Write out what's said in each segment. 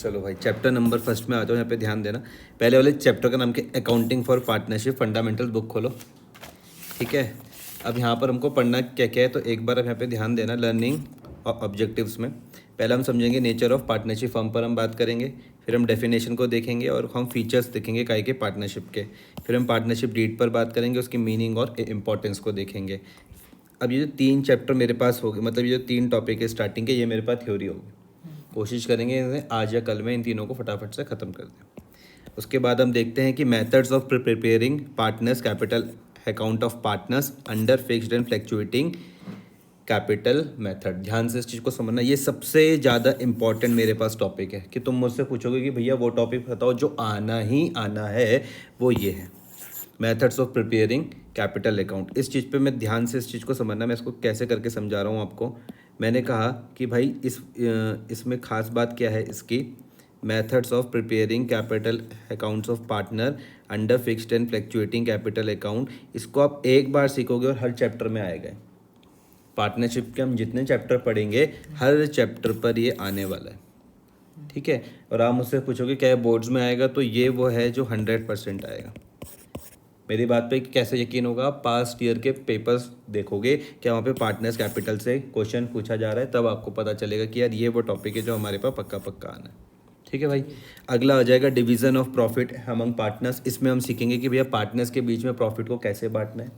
चलो भाई chapter number first में आ जाओ। यहाँ पे ध्यान देना, पहले वाले चैप्टर का नाम क्या, accounting for partnership fundamental. Book खोलो, ठीक है। अब यहाँ पर हमको पढ़ना क्या क्या है, तो एक बार अब यहाँ पे ध्यान देना। लर्निंग ऑब्जेक्टिव्स में पहले हम समझेंगे नेचर ऑफ पार्टनरशिप, फर्म पर हम बात करेंगे। फिर हम डेफिनेशन को देखेंगे और हम फीचर्स देखेंगे काय के पार्टनरशिप के। फिर हम पार्टनरशिप डीड पर बात करेंगे, उसकी मीनिंग और इम्पोर्टेंस को देखेंगे। अब ये जो 3 चैप्टर मेरे पास हो गए, मतलब ये जो 3 टॉपिक है स्टार्टिंग के, ये मेरे पास थ्योरी होगी। कोशिश करेंगे इन्हें आज या कल में इन तीनों को फटाफट से ख़त्म कर दें। उसके बाद हम देखते हैं कि methods of preparing partners capital account of partners under fixed and fluctuating capital method. ध्यान से इस चीज़ को समझना, ये सबसे ज़्यादा इंपॉर्टेंट मेरे पास टॉपिक है कि तुम मुझसे पूछोगे कि भैया वो टॉपिक बताओ जो आना ही आना है, वो ये है methods of preparing capital account. इस चीज़ पे मैं ध्यान से इस चीज़ को समझना, मैं इसको कैसे करके समझा रहा हूँ आपको। मैंने कहा कि भाई इसमें ख़ास बात क्या है इसकी, methods of preparing capital accounts of partner under fixed and fluctuating capital account. इसको आप एक बार सीखोगे और हर चैप्टर में आएगा। पार्टनरशिप के हम जितने चैप्टर पढ़ेंगे हर चैप्टर पर ये आने वाला है, ठीक है। और आप मुझसे पूछोगे क्या बोर्ड्स में आएगा, तो ये वो है जो 100% आएगा। मेरी बात पे कैसे यकीन होगा, आप पास्ट ईयर के पेपर्स देखोगे क्या वहाँ पे पार्टनर्स कैपिटल से क्वेश्चन पूछा जा रहा है, तब आपको पता चलेगा कि यार ये वो टॉपिक है जो हमारे पास पक्का पक्का आना है, ठीक है भाई। अगला आ जाएगा division of profit among partners. इसमें हम सीखेंगे कि भैया पार्टनर्स के बीच में प्रॉफिट को कैसे बांटना है।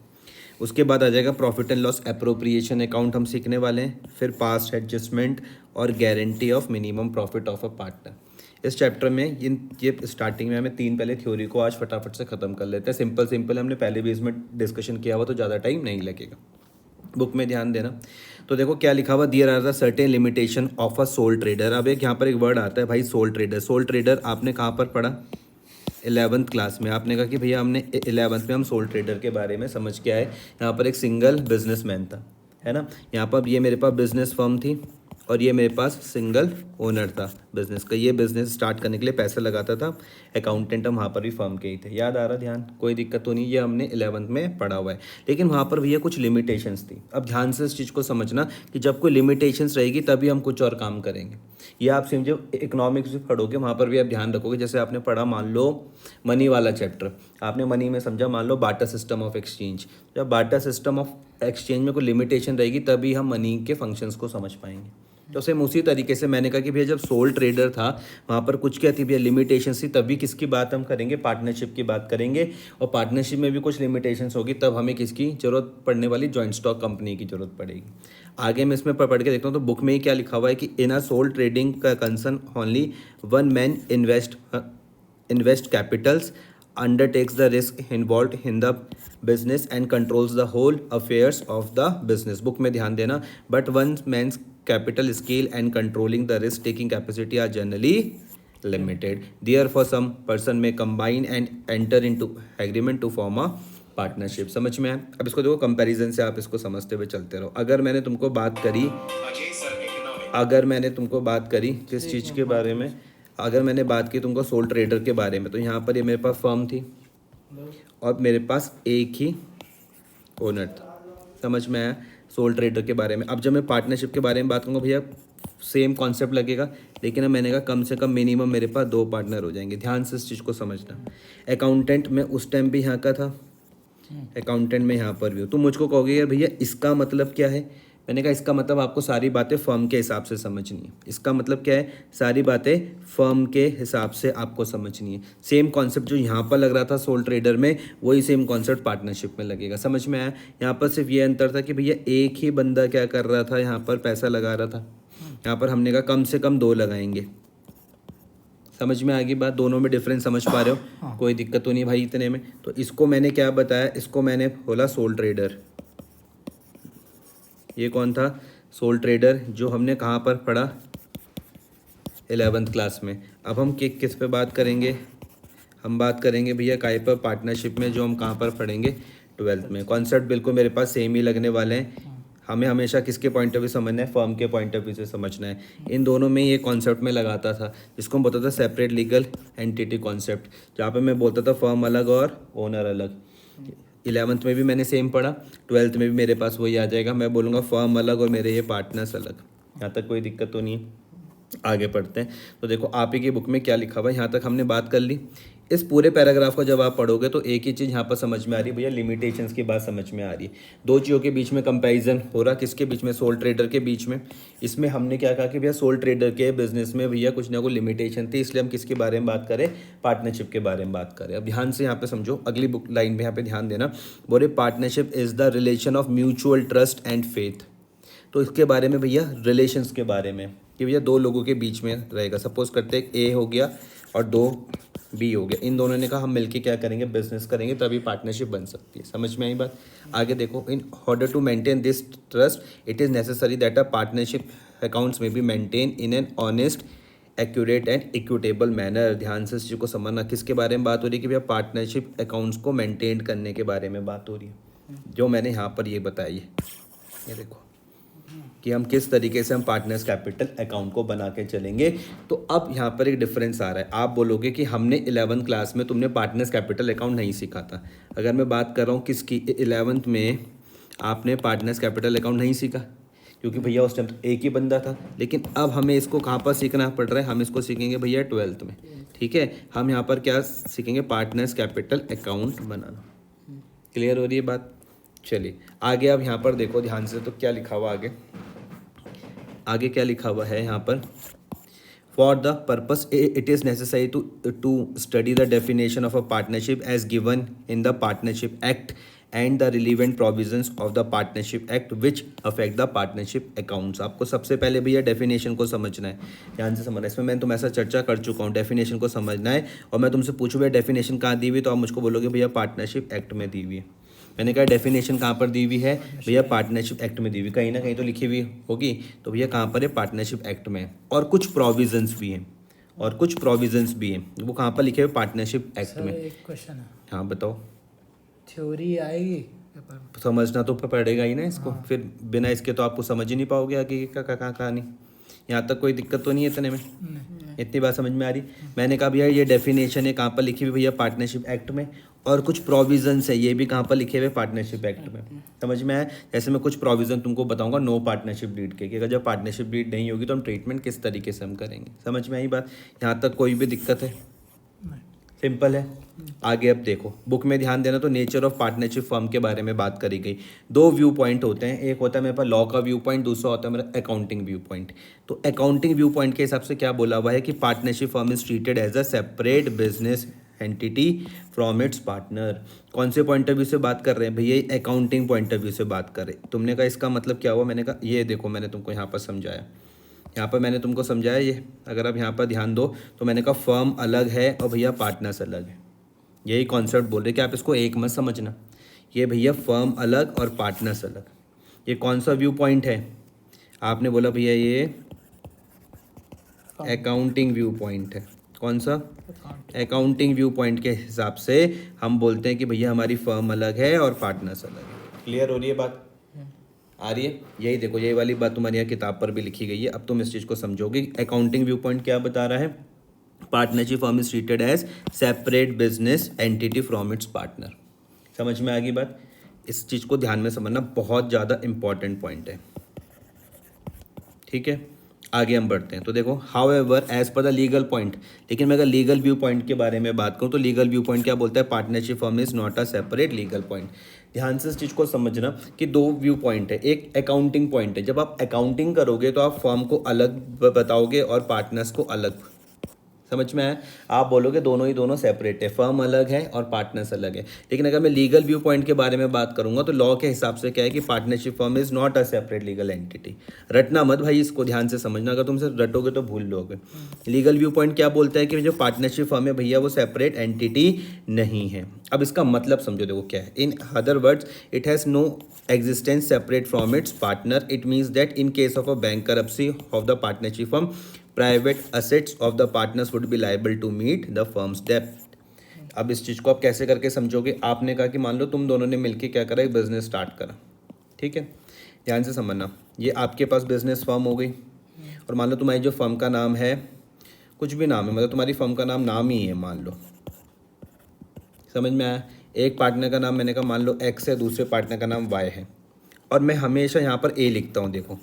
उसके बाद आ जाएगा profit and loss appropriation account हम सीखने वाले हैं। फिर पास्ट एडजस्टमेंट और guarantee of minimum profit of a partner. इस चैप्टर में ये स्टार्टिंग में हमें 3 पहले थ्योरी को आज फटाफट से ख़त्म कर लेते हैं। सिंपल हमने पहले भी इसमें डिस्कशन किया हुआ, तो ज़्यादा टाइम नहीं लगेगा। बुक में ध्यान देना, तो देखो क्या लिखा हुआ, there are the certain limitation of a sole trader. अब एक यहाँ पर एक वर्ड आता है भाई, सोल ट्रेडर। सोल ट्रेडर आपने कहाँ पर पढ़ा, 11th क्लास में। आपने कहा कि भैया हमने 11th में हम सोल ट्रेडर के बारे में समझ के आए। यहाँ पर एक सिंगल बिजनेसमैन था, है ना। यहाँ पर ये मेरे पास बिजनेस फर्म थी और ये मेरे पास सिंगल ओनर था बिजनेस का। ये बिजनेस स्टार्ट करने के लिए पैसा लगाता था। अकाउंटेंट हम वहाँ पर भी फर्म के ही थे। याद आ रहा ध्यान, कोई दिक्कत तो नहीं, ये हमने 11th में पढ़ा हुआ है। लेकिन वहाँ पर भैया कुछ लिमिटेशंस थी। अब ध्यान से इस चीज़ को समझना कि जब कोई लिमिटेशंस रहेगी तभी हम कुछ और काम करेंगे। ये आप समझो इकोनॉमिक्स भी पढ़ोगे, वहाँ पर भी आप ध्यान रखोगे। जैसे आपने पढ़ा, मान लो मनी वाला चैप्टर, आपने मनी में समझा, मान लो बाटा सिस्टम ऑफ एक्सचेंज। जब बाटा सिस्टम ऑफ एक्सचेंज में कोई लिमिटेशन रहेगी तभी हम मनी के फंक्शंस को समझ पाएंगे। तो सेम उसी तरीके से मैंने कहा कि भैया जब सोल ट्रेडर था वहाँ पर कुछ क्या थी भैया, लिमिटेशंस थी। तभी किसकी बात हम करेंगे, पार्टनरशिप की बात करेंगे। और पार्टनरशिप में भी कुछ लिमिटेशंस होगी, तब हमें किसकी ज़रूरत पड़ने वाली, जॉइंट स्टॉक कंपनी की ज़रूरत पड़ेगी। आगे मैं इसमें पढ़ के देखता हूँ तो बुक में ही क्या लिखा हुआ है कि इन अ सोल ट्रेडिंग का concern only one man invest Capitals, undertakes the risk involved in the business and controls the whole affairs of the business. Book में ध्यान देना, but one man's capital scale and controlling the risk taking capacity are generally limited. Therefore some person may combine and enter into agreement to form a partnership. समझ में आया। अब इसको देखो comparison से आप इसको समझते हुए चलते रहो। अगर मैंने तुमको बात करी किस चीज़ के बारे में, अगर मैंने बात की तुमको सोल ट्रेडर के बारे में, तो यहाँ पर ये मेरे पास फर्म थी और मेरे पास एक ही ओनर था। समझ में आया सोल ट्रेडर के बारे में। अब जब मैं पार्टनरशिप के बारे में बात करूँगा भैया सेम कॉन्सेप्ट लगेगा, लेकिन अब मैंने कहा कम से कम मिनिमम मेरे पास 2 पार्टनर हो जाएंगे। ध्यान से इस चीज़ को समझना। अकाउंटेंट में उस टाइम भी यहाँ का था, अकाउंटेंट में यहाँ पर भी हो। तुम मुझको कहोगे यार भैया इसका मतलब क्या है, मैंने कहा इसका मतलब आपको सारी बातें फर्म के हिसाब से समझनी है। इसका मतलब क्या है, सारी बातें फर्म के हिसाब से आपको समझनी है। सेम कॉन्सेप्ट जो यहाँ पर लग रहा था सोल ट्रेडर में, वही सेम कॉन्सेप्ट पार्टनरशिप में लगेगा। समझ में आया। यहाँ पर सिर्फ ये अंतर था कि भैया एक ही बंदा क्या कर रहा था, यहाँ पर पैसा लगा रहा था। यहाँ पर हमने कहा कम से कम 2 लगाएंगे। समझ में आ गई बात, दोनों में डिफरेंस समझ पा रहे हो। कोई दिक्कत तो नहीं भाई इतने में। तो इसको मैंने क्या बताया, इसको मैंने बोला सोल ट्रेडर। ये कौन था, सोल ट्रेडर, जो हमने कहाँ पर पढ़ा, 11th क्लास में। अब हम किस पे बात करेंगे, हम बात करेंगे भैया काय पर, पार्टनरशिप में, जो हम कहाँ पर पढ़ेंगे 12th में। कॉन्सेप्ट बिल्कुल मेरे पास सेम ही लगने वाले हैं। हमें हमेशा किसके पॉइंट ऑफ व्यू समझना है, फर्म के पॉइंट ऑफ व्यू से समझना है। इन दोनों में ये कॉन्सेप्ट में लगाता था जिसको हम बोलता था सेपरेट लीगल एंटिटी कॉन्सेप्ट, जहाँ पे मैं बोलता था फर्म अलग और ओनर अलग। 11th में भी मैंने सेम पढ़ा, 12th में भी मेरे पास वही आ जाएगा। मैं बोलूँगा फर्म अलग और मेरे ये पार्टनर्स अलग। यहाँ तक कोई दिक्कत तो नहीं है। आगे पढ़ते हैं। तो देखो आप ही की बुक में क्या लिखा हुआ है, यहाँ तक हमने बात कर ली। इस पूरे पैराग्राफ को जब आप पढ़ोगे तो एक ही चीज़ यहाँ पर समझ में आ रही है भैया, लिमिटेशंस की बात समझ में आ रही है। दो चीज़ों के बीच में कंपैरिजन हो रहा, किसके बीच में, सोल ट्रेडर के बीच में। इसमें हमने क्या कहा कि भैया सोल ट्रेडर के बिजनेस में भैया कुछ ना कुछ लिमिटेशन थी, इसलिए हम किसके बारे में बात करें, पार्टनरशिप के बारे में बात करें। अब ध्यान से यहाँ पे समझो, अगली बुक लाइन में यहाँ पे ध्यान देना, बोले partnership is the relation of mutual trust and faith. तो इसके बारे में भैया रिलेशंस के बारे में कि भैया दो लोगों के बीच में रहेगा। सपोज करते हैं ए हो गया और दो बी हो गया, इन दोनों ने कहा हम मिलके क्या करेंगे, बिजनेस करेंगे, तभी पार्टनरशिप बन सकती है। समझ में आई बात। आगे देखो, in order to maintain this trust it is necessary that a partnership accounts में be maintain in an honest accurate and equitable manner. ध्यान से इस चीज़ को समझना, किसके बारे में बात हो रही है कि भैया पार्टनरशिप अकाउंट्स को मेंटेन करने के बारे में बात हो रही है, जो मैंने यहाँ पर ये बताई है। ये देखो कि हम किस तरीके से हम पार्टनर्स कैपिटल अकाउंट को बना के चलेंगे। तो अब यहाँ पर एक डिफरेंस आ रहा है। आप बोलोगे कि हमने 11th क्लास में तुमने पार्टनर्स कैपिटल अकाउंट नहीं सीखा था। अगर मैं बात कर रहा हूँ किसकी, 11th में आपने पार्टनर्स कैपिटल अकाउंट नहीं सीखा, क्योंकि भैया उस टाइम तो एक ही बंदा था। लेकिन अब हमें इसको कहाँ पर सीखना पड़ रहा है, हम इसको सीखेंगे भैया 12th में। ठीक है, हम यहाँ पर क्या सीखेंगे, पार्टनर्स कैपिटल अकाउंट बनाना। क्लियर हो रही है बात। चलिए आगे, अब यहाँ पर देखो ध्यान से, तो क्या लिखा हुआ आगे, आगे क्या लिखा हुआ है यहाँ पर, for the purpose it is necessary to study the definition of a partnership as given in the partnership act and the relevant provisions of the partnership act which affect the partnership accounts. आपको सबसे पहले भैया definition को समझना है, ध्यान से समझना है। इसमें मैं तुम ऐसा चर्चा कर चुका हूँ, डेफिनेशन को समझना है। और मैं तुमसे पूछूँ भैया डेफिनेशन कहाँ दी हुई, तो आप मुझको बोलोगे भैया पार्टनरशिप एक्ट में दी हुई है। मैंने कहा डेफिनेशन कहाँ पर दी हुई है भैया, पार्टनरशिप एक्ट में दी हुई, कहीं ना कहीं तो लिखी हुई होगी। तो भैया कहाँ पर है, पार्टनरशिप एक्ट में। और कुछ प्रोविजंस भी हैं, और कुछ प्रोविजंस भी हैं, वो कहाँ पर लिखे हुए, पार्टनरशिप एक्ट में। एक क्वेश्चन है, हाँ बताओ। थ्योरी आएगी पेपर में? समझना तो पड़ेगा ही ना इसको। हाँ। फिर बिना इसके तो आपको समझ ही नहीं पाओगे आगे का कहानी। यहाँ तक कोई दिक्कत तो नहीं है इतने में, इतनी बात समझ में आ रही। मैंने कहा भैया ये डेफिनेशन है कहाँ पर लिखी हुई भैया, पार्टनरशिप एक्ट में। और कुछ प्रोविजंस है, ये भी कहाँ पर लिखे हुए, पार्टनरशिप एक्ट में। समझ में आया। जैसे मैं कुछ प्रोविजन तुमको बताऊंगा नो पार्टनरशिप डीड के, कि अगर जब पार्टनरशिप डीड नहीं होगी तो हम ट्रीटमेंट किस तरीके से हम करेंगे। समझ में आई बात। यहाँ तक कोई भी दिक्कत है, सिंपल है। आगे अब देखो, बुक में ध्यान देना, तो नेचर ऑफ पार्टनरशिप फर्म के बारे में बात करी गई। दो व्यू पॉइंट होते हैं, एक होता है मेरे पास लॉ का व्यू पॉइंट, दूसरा होता है मेरा अकाउंटिंग व्यू पॉइंट। तो अकाउंटिंग व्यू पॉइंट के हिसाब से क्या बोला हुआ है कि partnership firm is treated as a separate business entity from its partner. कौन से पॉइंट ऑफ व्यू से बात कर रहे हैं भैया, अकाउंटिंग पॉइंट ऑफ व्यू से बात कर रहे हैं। तुमने कहा इसका मतलब क्या हुआ, मैंने कहा ये देखो मैंने तुमको यहाँ पर समझाया, यहाँ पर मैंने तुमको समझाया ये। अगर आप यहाँ पर ध्यान दो तो मैंने कहा फर्म अलग है और भैया पार्टनर्स अलग है, यही कॉन्सेप्ट बोल रहे कि आप इसको एक मत समझना। ये भैया फर्म अलग और पार्टनर्स अलग। ये कौन सा व्यू पॉइंट है, आपने बोला भैया ये अकाउंटिंग व्यू पॉइंट है। कौन सा, अकाउंटिंग व्यू पॉइंट के हिसाब से हम बोलते हैं कि भैया हमारी फर्म अलग है और पार्टनर्स अलग है। क्लियर हो रही है बात, आ रही है। यही देखो, यही वाली बात तुम्हारी यहाँ किताब पर भी लिखी गई है। अब तुम इस चीज़ को समझोगे। अकाउंटिंग व्यू पॉइंट क्या बता रहा है, partnership firm is treated as separate business entity from its partner. समझ में आ गई बात। इस चीज़ को ध्यान में समझना, बहुत ज़्यादा इंपॉर्टेंट पॉइंट है। ठीक है, आगे हम बढ़ते हैं। तो देखो, however as per the legal point, लेकिन मैं अगर लीगल व्यू पॉइंट के बारे में बात करूँ तो लीगल व्यू पॉइंट क्या बोलता है, partnership firm is not a separate legal point. ध्यान से इस चीज़ को समझना कि दो व्यू पॉइंट है, एक अकाउंटिंग पॉइंट है। जब आप अकाउंटिंग करोगे तो आप फर्म को अलग बताओगे और पार्टनर्स को अलग। समझ में आया। आप बोलोगे दोनों ही दोनों सेपरेट है, फर्म अलग है और पार्टनर्स अलग है। लेकिन अगर मैं लीगल व्यू पॉइंट के बारे में बात करूंगा तो लॉ के हिसाब से क्या है कि partnership firm is not a separate legal entity. रटना मत भाई, इसको ध्यान से समझना, अगर तुमसे रटोगे तो भूल लोगे। लीगल व्यू पॉइंट क्या बोलता है कि जो पार्टनरशिप फर्म है भैया वो सेपरेट एंटिटी नहीं है। अब इसका मतलब समझो, देखो क्या है। In other words it has no existence separate from its partner. It means that in case of a bankruptcy of the partnership firm, private assets of the partners would be liable to meet the firm's डेब्ट। अब इस चीज़ को आप कैसे करके समझोगे, आपने कहा कि मान लो तुम दोनों ने मिलकर क्या करा, एक बिजनेस स्टार्ट करा। ठीक है, ध्यान से समझना, ये आपके पास बिजनेस फर्म हो गई और मान लो तुम्हारी जो फर्म का नाम है, कुछ भी नाम है, मतलब तुम्हारी फर्म का नाम ही है मान लो। समझ में आया। एक पार्टनर का नाम मैंने कहा मान लो एक्स है, दूसरे पार्टनर का नाम वाई है, और मैं हमेशा यहाँ पर ए लिखता हूँ। देखो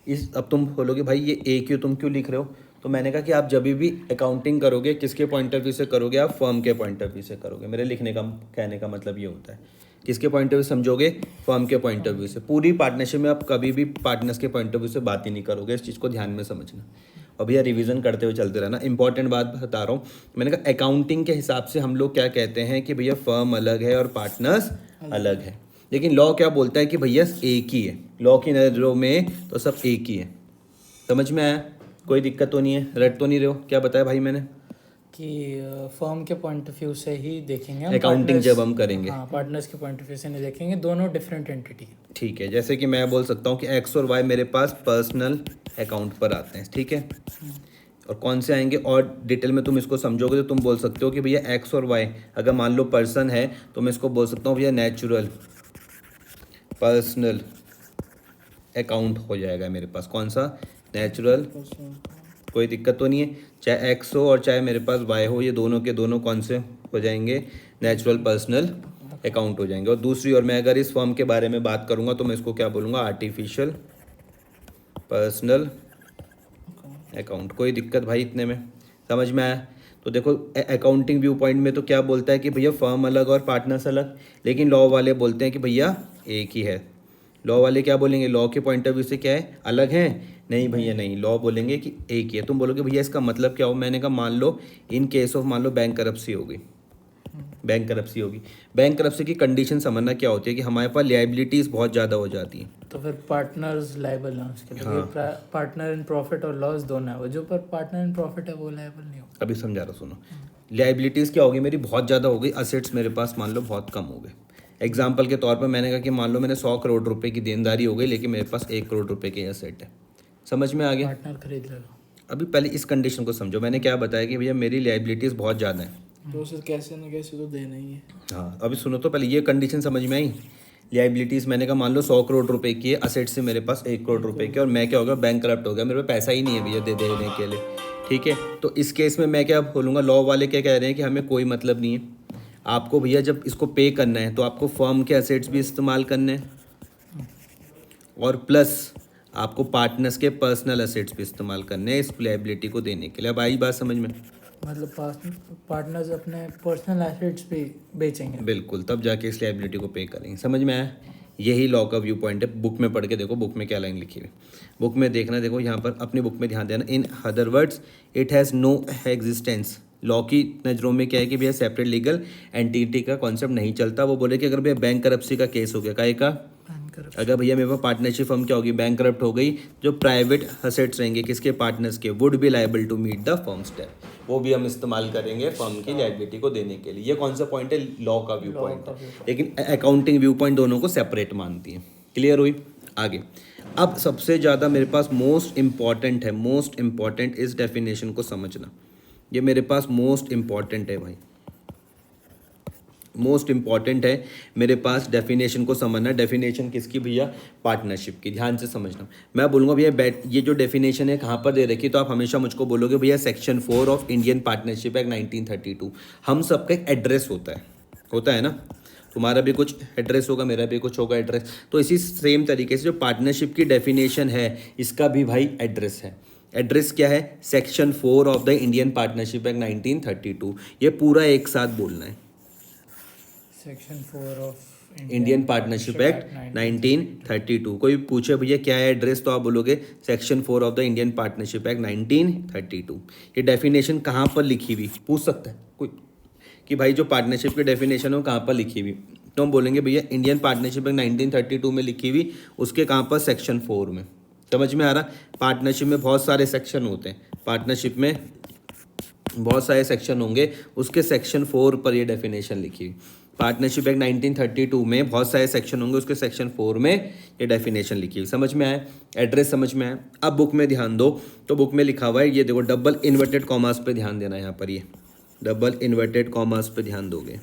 अब तुम बोलोगे भाई ये ए क्यों, तुम क्यों लिख रहे हो? तो मैंने कहा कि आप जब भी अकाउंटिंग करोगे किसके पॉइंट ऑफ व्यू से करोगे? आप फर्म के पॉइंट ऑफ व्यू से करोगे। मेरे लिखने का कहने का मतलब ये होता है, किसके पॉइंट ऑफ व्यू समझोगे? फर्म के पॉइंट ऑफ व्यू से। पूरी पार्टनरशिप में आप कभी भी पार्टनर्स के पॉइंट ऑफ व्यू से बात ही नहीं करोगे, इस चीज़ को ध्यान में समझना। और भैया रिवीजन करते हुए चलते रहना। इंपॉर्टेंट बात बता रहा हूँ, मैंने कहा अकाउंटिंग के हिसाब से हम लोग क्या कहते हैं कि भैया फर्म अलग है और पार्टनर्स अलग है, लेकिन लॉ क्या बोलता है कि भैया एक ही है। लॉ की नज़रों में तो सब एक ही है। समझ में आया? कोई दिक्कत तो नहीं है? रट तो नहीं रहे हो? क्या बताया भाई मैंने कि फर्म के पॉइंट ऑफ व्यू से ही देखेंगे हम, अकाउंटिंग जब हम करेंगे? हाँ, पार्टनर्स के पॉइंट ऑफ व्यू से नहीं देखेंगे, दोनों डिफरेंट एंटिटी है। ठीक है, जैसे कि मैं बोल सकता हूँ कि एक्स और वाई मेरे पास पर्सनल अकाउंट पर आते हैं, ठीक है, और कौन से आएंगे और डिटेल में तुम इसको समझोगे तो तुम बोल सकते हो कि भैया एक्स और वाई अगर मान लो पर्सन है तो मैं इसको बोल सकता हूँ भैया नेचुरल पर्सनल अकाउंट हो जाएगा मेरे पास। कौन सा? नेचुरल। कोई दिक्कत तो नहीं है? चाहे एक्स हो और चाहे मेरे पास वाई हो, ये दोनों के दोनों कौन से हो जाएंगे? नेचुरल पर्सनल अकाउंट हो जाएंगे। और दूसरी ओर मैं अगर इस फॉर्म के बारे में बात करूंगा तो मैं इसको क्या बोलूँगा? Artificial personal account. कोई दिक्कत भाई इतने में? समझ में आया? तो देखो अकाउंटिंग व्यू पॉइंट में तो क्या बोलता है कि भैया फर्म अलग और पार्टनर्स अलग, लेकिन लॉ वाले बोलते हैं कि भैया एक ही है। लॉ वाले क्या बोलेंगे? लॉ के पॉइंट ऑफ व्यू से क्या है? अलग है? नहीं भैया नहीं, लॉ बोलेंगे कि एक ही है। तुम बोलोगे भैया इसका मतलब क्या हो? मैंने कहा मान लो इन केस ऑफ मान लो बैंक करप्सी हो गई, बैंक करप्सी होगी। बैंक करप्सी की कंडीशन समझना क्या होती है कि हमारे पास लाइबिलिटीज़ बहुत ज़्यादा हो जाती हैं, तो फिर पार्टनर्स लायबल ना उसके लिए। हाँ। पार्टनर इन प्रॉफिट और लॉस दोनों है, वो जो पर पार्टनर इन प्रॉफिट है वो लायबल नहीं होगा। अभी समझा रहा, सुनो। लाइबिलिटीज़ क्या होगी? मेरी बहुत ज़्यादा हो गई, असेट्स मेरे पास मान लो बहुत कम हो गए। एग्जाम्पल के तौर पर मैंने कहा कि मान लो मैंने 100 करोड़ रुपए की देनदारी हो गई, लेकिन मेरे पास 1 करोड़ रुपए के असेट है। समझ में आ गया? पार्टनर खरीद ले लो। अभी पहले इस कंडीशन को समझो। मैंने क्या बताया कि भैया मेरी लाइबिलिटीज़ बहुत ज़्यादा हैं, तो उसे कैसे ना कैसे तो देना ही है। हाँ। अभी सुनो तो पहले ये कंडीशन समझ में आई। लाइबिलिटीज़ मैंने कहा मान लो 100 करोड़ रुपए की है, असेट से मेरे पास 1 करोड़ रुपए के, और मैं क्या हो गया? बैंक करप्ट हो गया, मेरे पास पैसा ही नहीं है भैया दे देने के लिए, ठीक है। तो इस केस में मैं क्या बोलूँगा? लॉ वाले क्या कह रहे हैं कि हमें कोई मतलब नहीं है, आपको भैया जब इसको पे करना है तो आपको फर्म के असेट्स भी इस्तेमाल करने हैं और प्लस आपको पार्टनर्स के पर्सनल असेट्स भी इस्तेमाल करने हैं इस लाइबिलिटी को देने के लिए। अब आई बात समझ में? मतलब पार्टनर्स अपने पर्सनल एसेट्स भी बेचेंगे। बिल्कुल, तब जाके इस लाइबिलिटी को पे करेंगे। समझ में आया? यही लॉ का व्यू पॉइंट है। बुक में पढ़ के देखो, बुक में क्या लाइन लिखी हुई। बुक में देखना, देखो यहाँ पर अपनी बुक में ध्यान देना। In other words it has no existence. Law की नज़रों में क्या है कि भैया सेपरेट लीगल एंटिटी का कॉन्सेप्ट नहीं चलता। वो बोले कि अगर भैया बैंक करप्सी का केस हो गया, काहे का? अगर भैया मेरे पास पार्टनरशिप फर्म क्या होगी? बैंक करप्ट हो गई, जो प्राइवेट असेट्स रहेंगे किसके? पार्टनर्स के, would be liable to meet the firm step, वो भी हम इस्तेमाल करेंगे फर्म की लायबिलिटी को देने के लिए। ये कौन सा पॉइंट है? लॉ का व्यू पॉइंट है, लेकिन अकाउंटिंग व्यू पॉइंट दोनों को सेपरेट मानती है। क्लियर हुई? आगे अब सबसे ज़्यादा मेरे पास मोस्ट इंपॉर्टेंट है, मोस्ट इंपॉर्टेंट इस डेफिनेशन को समझना। ये मेरे पास मोस्ट इंपॉर्टेंट है भाई, मोस्ट इंपॉर्टेंट है मेरे पास डेफिनेशन को समझना। डेफिनेशन किसकी भैया? पार्टनरशिप की। ध्यान से समझना। मैं बोलूँगा भैया ये जो डेफिनेशन है कहाँ पर दे रखी, तो आप हमेशा मुझको बोलोगे भैया section 4 of Indian partnership act 1932। हम सबका एक एड्रेस होता है ना? तुम्हारा भी कुछ एड्रेस होगा, मेरा भी कुछ होगा एड्रेस। तो इसी सेम तरीके से जो पार्टनरशिप की डेफिनेशन है इसका भी भाई एड्रेस है। एड्रेस क्या है? Section 4 of the Indian partnership act 1932। ये पूरा एक साथ बोलना है। Section 4 of Indian partnership act 1932। कोई पूछे भैया क्या है एड्रेस, तो आप बोलोगे section 4 of the Indian partnership act 1932। ये डेफिनेशन कहाँ पर लिखी हुई? पूछ सकता है कोई कि भाई जो पार्टनरशिप की डेफिनेशन हो कहाँ पर लिखी हुई, तो हम बोलेंगे भैया इंडियन पार्टनरशिप एक्ट 1932 में लिखी हुई, उसके कहाँ पर? सेक्शन 4 में। समझ में आ रहा? पार्टनरशिप में बहुत सारे सेक्शन होते हैं, पार्टनरशिप में बहुत सारे सेक्शन होंगे, उसके सेक्शन 4 पर ये डेफिनेशन लिखी हुई। पार्टनरशिप एक्ट 1932 में बहुत सारे सेक्शन होंगे, उसके सेक्शन 4 में ये डेफिनेशन लिखी हुई। समझ में आया? एड्रेस समझ में आया? अब बुक में ध्यान दो, तो बुक में लिखा हुआ है, ये देखो डबल इन्वर्टेड कॉमास पे ध्यान देना। यहाँ पर ये डबल इन्वर्टेड कॉमास पे ध्यान दोगे।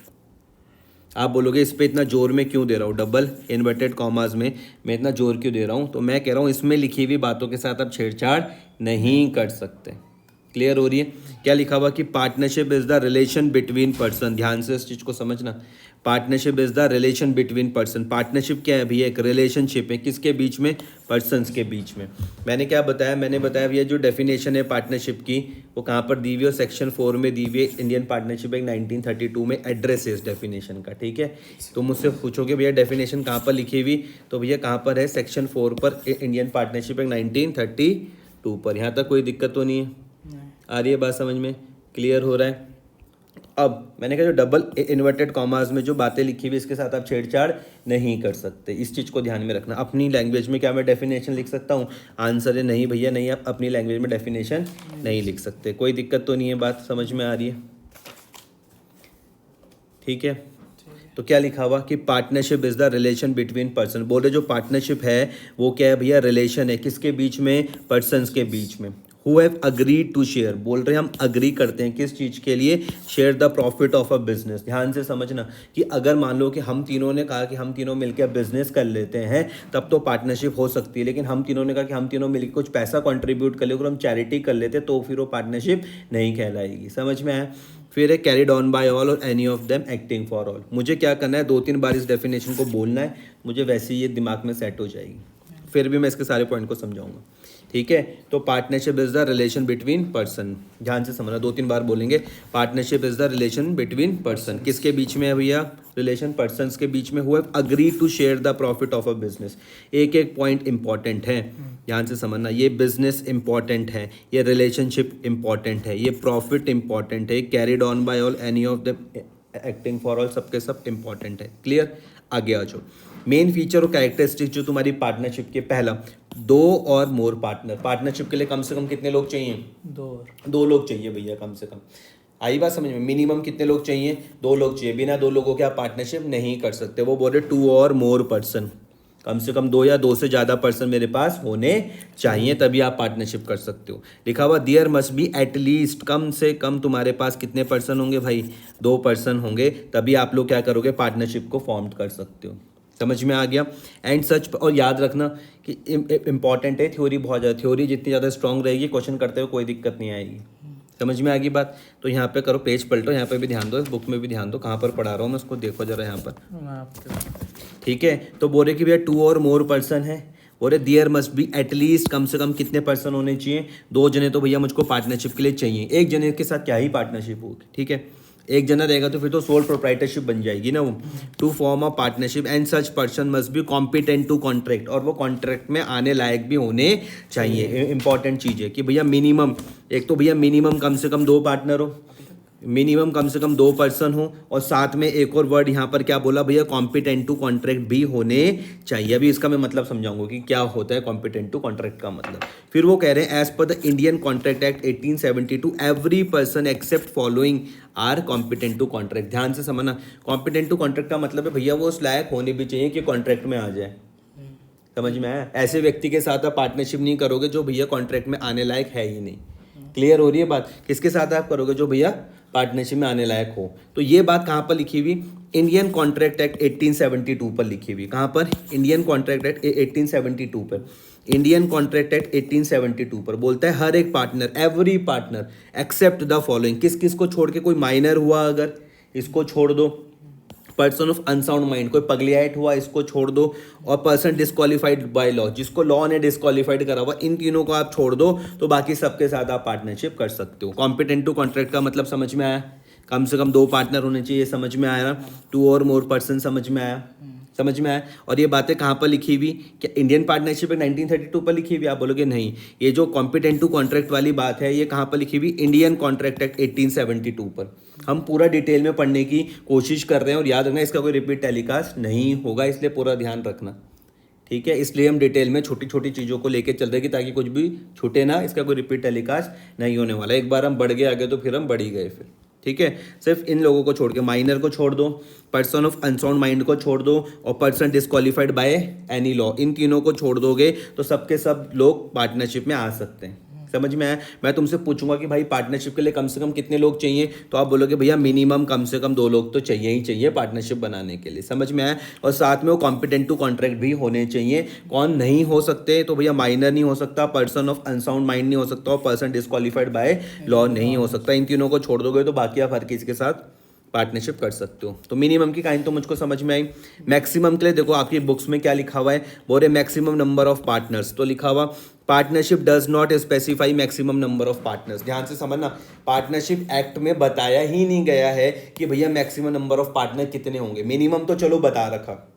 आप बोलोगे इस पे इतना जोर में क्यों दे रहा हूँ? डबल इन्वर्टेड कॉमास में मैं इतना जोर क्यों दे रहा हूँ? तो मैं कह रहा हूँ इसमें लिखी हुई बातों के साथ आप छेड़छाड़ नहीं कर सकते। क्लियर हो रही है? क्या लिखा हुआ कि partnership is the relation between person, ध्यान से इस चीज़ को समझना। Partnership is the relation between person. Partnership क्या है भैया? एक रिलेशनशिप है, किसके बीच में? पर्सन्स के बीच में। मैंने क्या बताया? मैंने बताया भैया जो डेफिनेशन है पार्टनरशिप की वो कहाँ पर दी हुई है? सेक्शन 4 में दी हुई है। इंडियन पार्टनरशिप एक्ट 1932 में एड्रेस है इस डेफिनेशन का, ठीक है। तो मुझसे पूछोगे भैया डेफिनेशन कहाँ पर लिखी हुई, तो भैया कहाँ पर है? सेक्शन 4 पर, इंडियन पार्टनरशिप एक्ट 1932 पर। यहाँ तक कोई दिक्कत तो नहीं है? आ रही है बात समझ में? क्लियर हो रहा है? अब मैंने कहा जो डबल इन्वर्टेड कॉमास में जो बातें लिखी हुई इसके साथ आप छेड़छाड़ नहीं कर सकते, इस चीज़ को ध्यान में रखना। अपनी लैंग्वेज में क्या मैं डेफिनेशन लिख सकता हूँ? आंसर है नहीं भैया, नहीं। आप अपनी लैंग्वेज में डेफिनेशन नहीं लिख सकते। कोई दिक्कत तो नहीं है? बात समझ में आ रही है? ठीक है। तो क्या लिखा हुआ कि partnership is the relation between person. बोले जो पार्टनरशिप है वो क्या है भैया? रिलेशन है, किसके बीच में? पर्सन्स के बीच में। Who have agreed to share, बोल रहे हैं हम अग्री करते हैं किस चीज़ के लिए? Share the profit of a business. ध्यान से समझना कि अगर मान लो कि हम तीनों ने कहा कि हम तीनों मिलकर बिजनेस कर लेते हैं तब तो पार्टनरशिप हो सकती है, लेकिन हम तीनों ने कहा कि हम तीनों मिलकर कुछ पैसा कंट्रीब्यूट कर ले, अगर हम चैरिटी कर लेते तो फिर वो पार्टनरशिप नहीं कहलाएगी। समझ में आया? फिर है carried on by all or any of them acting for all. मुझे क्या करना है? 2-3 बार इस डेफिनेशन को बोलना है, मुझे वैसे ही ये दिमाग में सेट हो जाएगी। फिर भी मैं इसके सारे पॉइंट को समझाऊंगा, ठीक है। तो partnership is the relation between person, ध्यान से समझना, 2-3 बार बोलेंगे। Partnership is the relation between person, किसके बीच में है भैया? रिलेशन पर्सन्स के बीच में। Who agree to share the profit of a business. एक एक पॉइंट इंपॉर्टेंट है, ध्यान से समझना। ये बिजनेस इंपॉर्टेंट है, ये रिलेशनशिप इंपॉर्टेंट है, ये प्रॉफिट इंपॉर्टेंट है, carried on by all, any of the acting for all, सबके सब इंपॉर्टेंट है। क्लियर? आगे आ जाओ। मेन फीचर और कैरेक्टरिस्टिक जो तुम्हारी पार्टनरशिप के, पहला 2 और मोर पार्टनर। पार्टनरशिप के लिए कम से कम कितने लोग चाहिए? 2 लोग चाहिए भैया, कम से कम। आई बात समझ में? मिनिमम कितने लोग चाहिए? 2 लोग चाहिए। बिना 2 लोगों के आप पार्टनरशिप नहीं कर सकते। वो बोले 2 और मोर पर्सन, कम से कम 2 या 2 से ज़्यादा पर्सन मेरे पास होने चाहिए, तभी आप पार्टनरशिप कर सकते हो। लिखा हुआ देयर मस्ट बी एटलीस्ट, कम से कम तुम्हारे पास कितने पर्सन होंगे भाई? 2 पर्सन होंगे, तभी आप लोग क्या करोगे? पार्टनरशिप को फॉर्म कर सकते हो। समझ में आ गया? एंड सच, और याद रखना कि इंपॉर्टेंट है थ्योरी बहुत ज़्यादा। थ्योरी जितनी ज़्यादा स्ट्रांग रहेगी, क्वेश्चन करते हुए कोई दिक्कत नहीं आएगी। समझ में आ गई बात? तो यहाँ पे करो, पेज पलटो, यहाँ पे भी ध्यान दो, इस बुक में भी ध्यान दो, कहाँ पर पढ़ा रहा हूँ मैं उसको देखो जरा यहाँ पर, ठीक है। तो बोले कि भैया 2 और मोर पर्सन है, बोले देयर मस्ट बी एटलीस्ट, कम से कम कितने पर्सन होने चाहिए? 2 जने तो भैया मुझको पार्टनरशिप के लिए चाहिए। 1 जने के साथ क्या ही पार्टनरशिप होगी, ठीक है। 1 जना रहेगा तो फिर तो सोल प्रोप्राइटरशिप बन जाएगी ना वो। To form a partnership and such person must be competent to contract, और वो कॉन्ट्रैक्ट में आने लायक भी होने चाहिए। इंपॉर्टेंट चीज़ है कि भैया मिनिमम, एक तो भैया मिनिमम कम से कम 2 पार्टनर हो, मिनिमम कम से कम 2 पर्सन हो, और साथ में एक और वर्ड यहाँ पर क्या बोला भैया? कॉम्पिटेंट टू कॉन्ट्रैक्ट भी होने चाहिए। अभी इसका मैं मतलब समझाऊंगा कि क्या होता है कॉम्पिटेंट टू कॉन्ट्रैक्ट का मतलब। फिर वो कह रहे हैं as per the Indian contract act 1872 every person except following are competent to contract. ध्यान से समझना, कॉम्पिटेंट टू कॉन्ट्रैक्ट का मतलब है भैया वो उस लायक होने भी चाहिए कि कॉन्ट्रैक्ट में आ जाए। समझ में आया? ऐसे व्यक्ति के साथ आप पार्टनरशिप नहीं करोगे जो भैया कॉन्ट्रैक्ट में आने लायक है ही नहीं। क्लियर हो रही है बात? किसके साथ आप करोगे? जो भैया पार्टनरशिप में आने लायक हो। तो ये बात कहाँ पर लिखी हुई? इंडियन कॉन्ट्रैक्ट एक्ट 1872 पर लिखी हुई। कहाँ पर? इंडियन कॉन्ट्रैक्ट एक्ट 1872 पर। इंडियन कॉन्ट्रैक्ट एक्ट 1872 पर बोलता है हर एक partner, every partner except the following, किस किस को छोड़ के? कोई माइनर हुआ अगर, इसको छोड़ दो। पर्सन ऑफ अनसाउंड माइंड, कोई पगलियाइट हुआ, इसको छोड़ दो। और पर्सन डिस्क्वालीफाइड बाय लॉ, जिसको लॉ ने डिस्क्वालीफाइड करा हुआ, इन तीनों को आप छोड़ दो, तो बाकी सबके साथ आप पार्टनरशिप कर सकते हो। कॉम्पिटेंट टू कॉन्ट्रैक्ट का मतलब समझ में आया? कम से कम 2 पार्टनर होने चाहिए, समझ में आया ना? 2 और मोर पर्सन, समझ में आया? समझ में आया? और ये बातें कहाँ पर लिखी हुई? क्या इंडियन पार्टनरशिप 1932 पर लिखी हुई? आप बोलोगे नहीं, ये जो कॉम्पिटेंट टू कॉन्ट्रैक्ट वाली बात है ये कहाँ पर लिखी हुई? इंडियन कॉन्ट्रैक्ट एक्ट 1872 पर। हम पूरा डिटेल में पढ़ने की कोशिश कर रहे हैं, और याद रखना इसका कोई रिपीट टेलीकास्ट नहीं होगा, इसलिए पूरा ध्यान रखना, ठीक है। इसलिए हम डिटेल में छोटी छोटी चीज़ों को लेकर चल रहे हैं ताकि कुछ भी छूटे ना, इसका कोई रिपीट टेलीकास्ट नहीं होने वाला। एक बार हम बढ़ गए आगे तो फिर हम बढ़ ही गए फिर, ठीक है। सिर्फ इन लोगों को छोड़ के, माइनर को छोड़ दो, पर्सन ऑफ अनसाउंड माइंड को छोड़ दो, और person disqualified by any law, इन तीनों को छोड़ दोगे तो सबके सब लोग पार्टनरशिप में आ सकते हैं। समझ में आया? मैं तुमसे पूछूंगा कि भाई पार्टनरशिप के लिए कम से कम कितने लोग चाहिए, तो आप बोलोगे भैया मिनिमम कम से कम 2 लोग तो चाहिए ही चाहिए पार्टनरशिप बनाने के लिए। समझ में आया? और साथ में वो कॉम्पिटेंट टू कॉन्ट्रैक्ट भी होने चाहिए। कौन नहीं हो सकते? तो भैया माइनर नहीं हो सकता, पर्सन ऑफ अनसाउंड माइंड नहीं हो सकता, और पर्सन डिस्क्वालीफाइड बाय लॉ नहीं हो सकता। इन तीनों को छोड़ दोगे तो बाकी आप हर किसी के साथ पार्टनरशिप कर सकते हो। तो मिनिमम की काइंड तो मुझको समझ में आई। मैक्सिमम के लिए देखो आपकी बुक्स में क्या लिखा हुआ है, बोल रहे मैक्सिमम नंबर ऑफ पार्टनर्स। तो लिखा हुआ partnership does not specify maximum number of partners. ध्यान से समझना, पार्टनरशिप एक्ट में बताया ही नहीं गया है कि भैया मैक्सिमम नंबर ऑफ पार्टनर कितने होंगे। मिनिमम तो चलो बता रखा,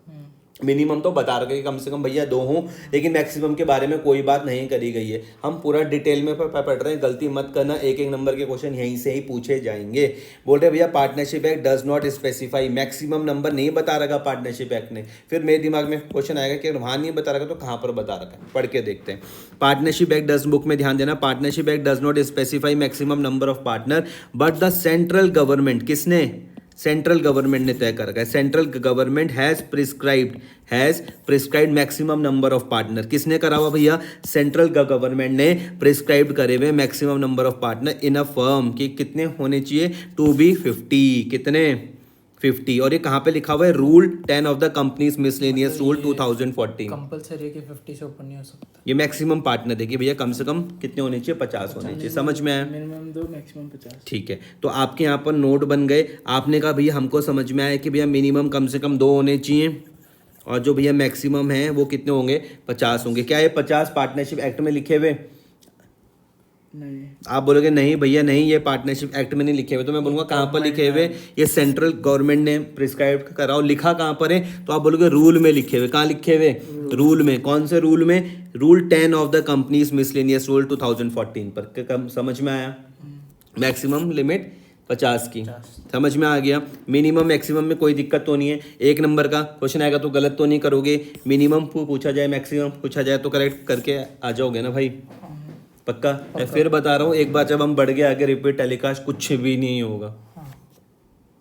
मिनिमम तो बता रखे कि कम से कम भैया 2 हों, लेकिन मैक्सिमम के बारे में कोई बात नहीं करी गई है। हम पूरा डिटेल में पढ़ रहे हैं, गलती मत करना, एक एक नंबर के क्वेश्चन यहीं से ही पूछे जाएंगे। बोल रहे भैया partnership act does not specify, maximum number नहीं बता रखा पार्टनरशिप एक्ट ने। फिर मेरे दिमाग में क्वेश्चन आएगा कि वहाँ नहीं बता रखा तो कहाँ पर बता रखा है, पढ़ के देखते हैं। पार्टनरशिप एक्ट डज, बुक में ध्यान देना, partnership act does not specify maximum number of partner but the central government, किसने? सेंट्रल गवर्नमेंट ने तय कर रखा है। Central government has prescribed maximum number of partner. किसने करा हुआ भैया? सेंट्रल गवर्नमेंट ने प्रिस्क्राइब्ड करे हुए maximum number of partner in a firm कि कितने होने चाहिए, टू बी 50। कितने? 50। और ये कहाँ पे लिखा हुआ है? Rule 10 of the companies miscellaneous rule 2014। Compulsory है कि 50 से ऊपर नहीं हो सकता। ये मैक्सिमम पार्टनर देखिए भैया, कम से कम कितने होने चाहिए? 50 होने चाहिए। समझ में आया? Minimum 2 maximum 50। ठीक है, तो आपके यहाँ पर नोट बन गए। आपने कहा भैया हमको समझ में आया कि भैया मिनिमम कम से कम 2 होने चाहिए, और जो भैया मैक्सिमम है वो कितने होंगे? 50 होंगे। क्या ये 50 पार्टनरशिप एक्ट में लिखे हुए? नहीं। आप बोलोगे नहीं भैया नहीं, ये पार्टनरशिप एक्ट में नहीं लिखे हुए। तो मैं बोलूँगा कहाँ पर लिखे हुए? ये सेंट्रल गवर्नमेंट ने प्रिस्क्राइब कराओ, लिखा कहाँ पर है? तो आप बोलोगे रूल में लिखे हुए। कहाँ लिखे हुए? रूल में। कौन से रूल में? Rule 10 of the companies miscellaneous rule 2014 पर। कम समझ में आया? मैक्सिमम लिमिट 50 की। समझ में आ गया? मिनिमम मैक्सिमम में कोई दिक्कत तो नहीं है। 1 नंबर का क्वेश्चन आएगा तो गलत तो नहीं करोगे। मिनिमम पूछा जाए, मैक्सिमम पूछा जाए तो करेक्ट करके आ जाओगे ना भाई? पक्का? मैं फिर बता रहा हूँ, एक बार जब हम बढ़ गए आगे रिपीट टेलीकास्ट कुछ भी नहीं होगा।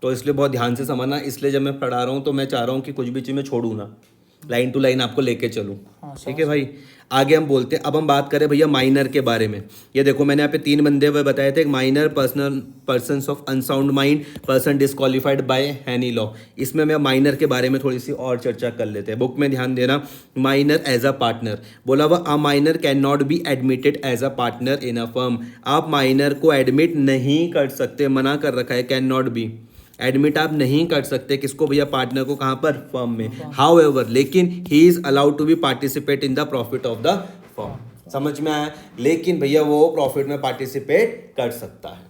तो इसलिए बहुत ध्यान से समझना। इसलिए जब मैं पढ़ा रहा हूँ तो मैं चाह रहा हूँ कि कुछ भी चीज़ मैं छोड़ूँ ना, लाइन टू लाइन आपको लेके चलूँ। ठीक है भाई? आगे हम बोलते हैं। अब हम बात करें भैया माइनर के बारे में। ये देखो मैंने यहाँ पे 3 बंदे हुए बताए थे, minor, persons of unsound mind, person disqualified by any law. इसमें मैं माइनर के बारे में थोड़ी सी और चर्चा कर लेते हैं। बुक में ध्यान देना, माइनर एज अ पार्टनर बोला हुआ, a minor cannot be admitted as a partner in a firm. आप माइनर को एडमिट नहीं कर सकते, मना कर रखा है, कैन नॉट बी एडमिट आप नहीं कर सकते। किसको भैया? पार्टनर को। कहाँ पर? फर्म में। हाउ एवर, लेकिन he is allowed to be participate in the profit of the firm. समझ में आया? लेकिन भैया वो प्रॉफिट में पार्टिसिपेट कर सकता है।